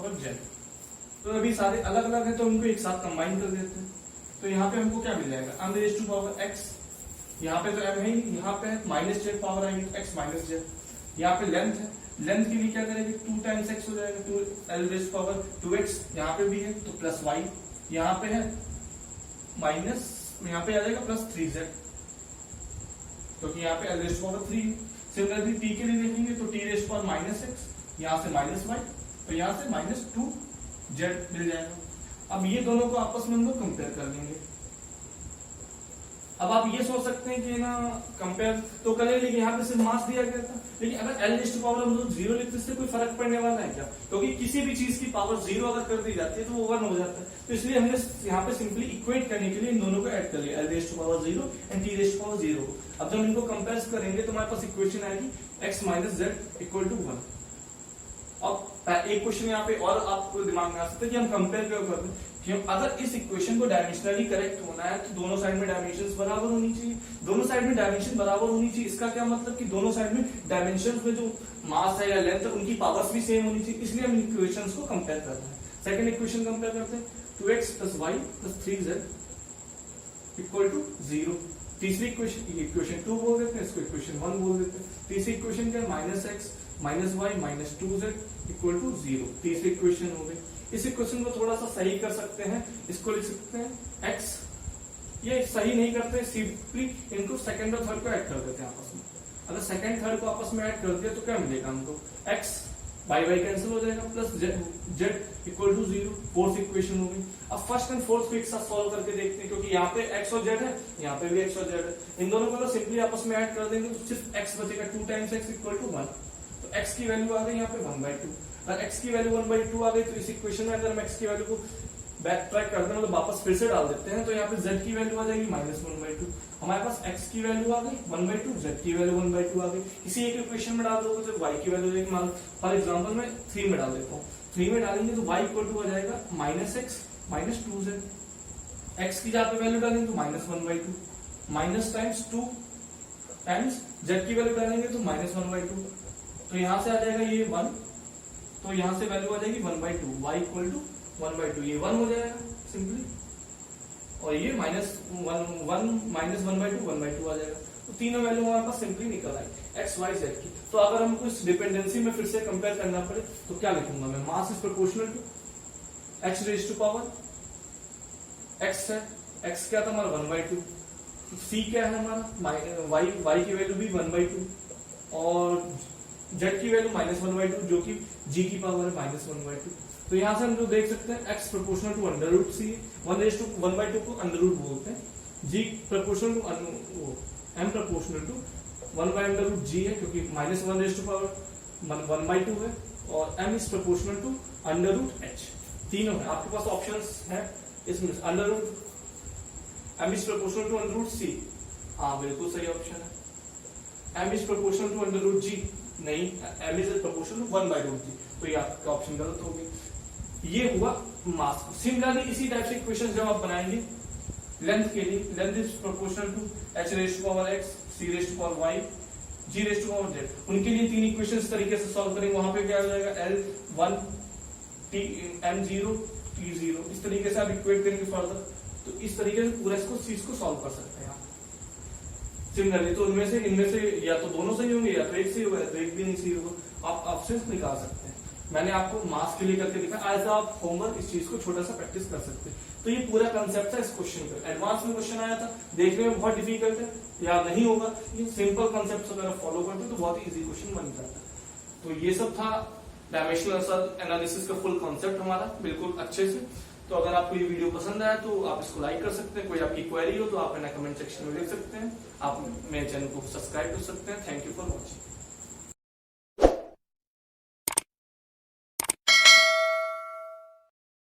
पावर जेड। तो अभी सारे अलग अलग है तो उनको एक साथ कंबाइन कर देते हैं। तो यहाँ पे हमको क्या मिल जाएगा, m raise to power x यहाँ पे तो m है ही, यहाँ पे माइनस जेड पावर आएगी तो x माइनस जेड। यहाँ पे लेंथ है, लेंथ के लिए क्या करेंगे 2 टाइम्स x हो जाएगा, 2l रेज़ पावर 2x। यहाँ पे भी है तो प्लस y, यहाँ पे है माइनस, यहाँ पे आ जाएगा प्लस 3z, क्योंकि यहाँ पे l रेज़ पावर 3 है। सिमिलरली t के लिए देखेंगे तो t rays power minus x, यहाँ से माइनस y, तो यहाँ से माइनस 2z मिल जाएगा। अब ये दोनों को आपस में हम लोग कंपेयर कर लेंगे। अब आप ये सोच सकते हैं कि ना कंपेयर तो करें, लेकिन यहाँ पे सिर्फ मास दिया गया था, लेकिन अगर l रेज़ टू पावर हम लोग 0 लिखते इससे कोई फर्क पड़ने वाला है क्या? क्योंकि किसी भी चीज की पावर 0 अगर कर दी जाती है तो वो 1 हो जाता है। तो इसलिए हमने यहाँ पे सिंपली इक्वेट करने के लिए इन दोनों को ऐड कर लिया, l raise to power 0 and t raise to power 0। अब जब इनको कंपेयर करेंगे तो हमारे पास इक्वेशन आएगी x minus Z equal to 1। अब एक क्वेश्चन यहाँ पे और आपको दिमाग में आ सकता है कि हम कंपेयर क्यों करते हैं, कि अगर इस इक्वेशन को डायमेंशनली करेक्ट होना है तो दोनों साइड में डायमेंशंस बराबर होनी चाहिए। दोनों साइड में डायमेंशन बराबर होनी चाहिए, इसका क्या मतलब कि दोनों साइड में डायमेंशंस में जो मास है या लेंथ है उनकी पावर्स भी सेम होनी चाहिए, इसलिए हम इक्वेशंस को कंपेयर कर रहे हैं। सेकंड इक्वेशन कंपेयर करते हैं 2x plus y plus 3z equal to 0। तीसरी इक्वेशन 2 बोल देते हैं, इसको इक्वेशन 1 बोल देते हैं। तीसरी इक्वेशन क्या है minus x minus y minus 2z equal to 0। तीसरी इक्वेशन हो गई। इस इक्वेशन को थोड़ा सा सही कर सकते हैं, इसको लिख सकते हैं x, ये सही नहीं करते सिंपली इनको सेकंड और थर्ड को ऐड कर देते हैं आपस में। अगर सेकंड थर्ड को आपस में ऐड कर दिया तो क्या मिलेगा हमको, x बाई बाई कैंसिल हो जाएगा plus z equal to 0। Fourth equation हो गई। अब फर्स्ट एंड फोर्थ को एक साथ सॉल्व करके देखते हैं, क्योंकि यहाँ पे x और z है, यहाँ पे भी x और z है। इन दोनों को अगर सिंपली आपस में ऐड कर देंगे तो सिर्फ x बचेगा, 2 टाइम्स x इक्वल टू 1। तो x की वैल्यू आ गई यहाँ पे 1/2। अगर x की वैल्यू 1/2 आ गई तो इस इक्वेशन में अगर हम x की वैल्यू को बैक ट्रैक करते हैं, मतलब वापस फिर से डाल देते हैं, तो यहाँ पे z की वैल्यू आ जाएगी -1/2। हमारे पास x की वैल्यू आ गई 1/2, z की वैल्यू 1/2 आ गई। किसी एक इक्वेशन में डाल दोगे तो y की वैल्यू जाएगी, मान फॉर एग्जांपल मैं 3 में डाल देता हूँ। 3 में डालेंगे तो y इक्वल टू आ जाएगा -x माइनस 2z। x की जहाँ पे वैल्यू डालेंगे तो -1/2, माइनस टाइम्स 2 टाइम्स z की वैल्यू डालेंगे तो -1/2, तो यहाँ से आ जाएगा ये 1, तो यहाँ से वैल्यू आ जाएगी 1/2, y इक्वल टू 1/2, ये 1 हो जाएगा सिंपली, और ये -1/2 आ जाएगा। तो तीनों वैल्यू हमारे पास सिंपली निकल आई x y z की। तो अगर हमको इस डिपेंडेंसी में फिर से कंपेयर करना पड़े तो क्या लिखूंगा मैं, mass is proportional to h raise to power x है, x क्या था हमारा 1/2, c क्या है हमारा y की वैल्यू भी 1/2 और z की वैल्यू -1/2 जो कि g की पावर है -1/2। तो यहां से हम जो देख सकते हैं x proportional to under root c, 1/2 को अंडर रूट बोलते हैं, g proportional to m proportional to 1/√g है, क्योंकि -1 पावर 1/2 है, और m is proportional to √h। तीनों है आपके पास ऑप्शंस है इसमें, m is proportional to √c, हाँ बिल्कुल सही ऑप्शन है। m is proportional to √g, नहीं, m is proportional to 1/√g, तो ये आपका ऑप्शन गलत हो गया। ये हुआ मास। सिमिलरली इसी टाइप से इक्वेशन जब आप बनाएंगे लेंथ के लिए, length is proportional to h raise to power x, c raise to power y, g raise to power z। उनके लिए तीन इक्वेशन इस तरीके से सॉल्व करेंगे। वहां पे क्या हो जाएगा L1 m0 t0, इस तरीके से आप इक्वेट करेंगे फर्दर, तो इस तरीके से पूरा इसको चीज को सॉल्व कर सकते हैं आप। सिमिलरली तो इनमें से या तो दोनों सही होंगे या तो एक सही होगा या तो एक भी नहीं सही होगा, आप ऑप्शंस निकाल सकते हैं। मैंने आपको मास के लिए करके दिखाया, आज आप होमवर्क इस चीज को छोटा सा प्रैक्टिस कर सकते हैं। तो ये पूरा कंसेप्ट था इस क्वेश्चन का। एडवांस में क्वेश्चन आया था, देखने में बहुत डिफिकल्ट है, याद नहीं होगा, ये सिंपल कंसेप्ट अगर फॉलो करते तो बहुत ही इजी क्वेश्चन बन जाता। तो ये सब था डायमेंशनल एनालिसिस का फुल कॉन्सेप्ट हमारा बिल्कुल अच्छे से। तो अगर आपको ये वीडियो पसंद आया तो आप इसको लाइक कर सकते हैं, कोई आपकी क्वेरी हो तो आप कमेंट सेक्शन में लिख सकते हैं, आप मेरे चैनल को सब्सक्राइब कर सकते हैं। Thank you for watching.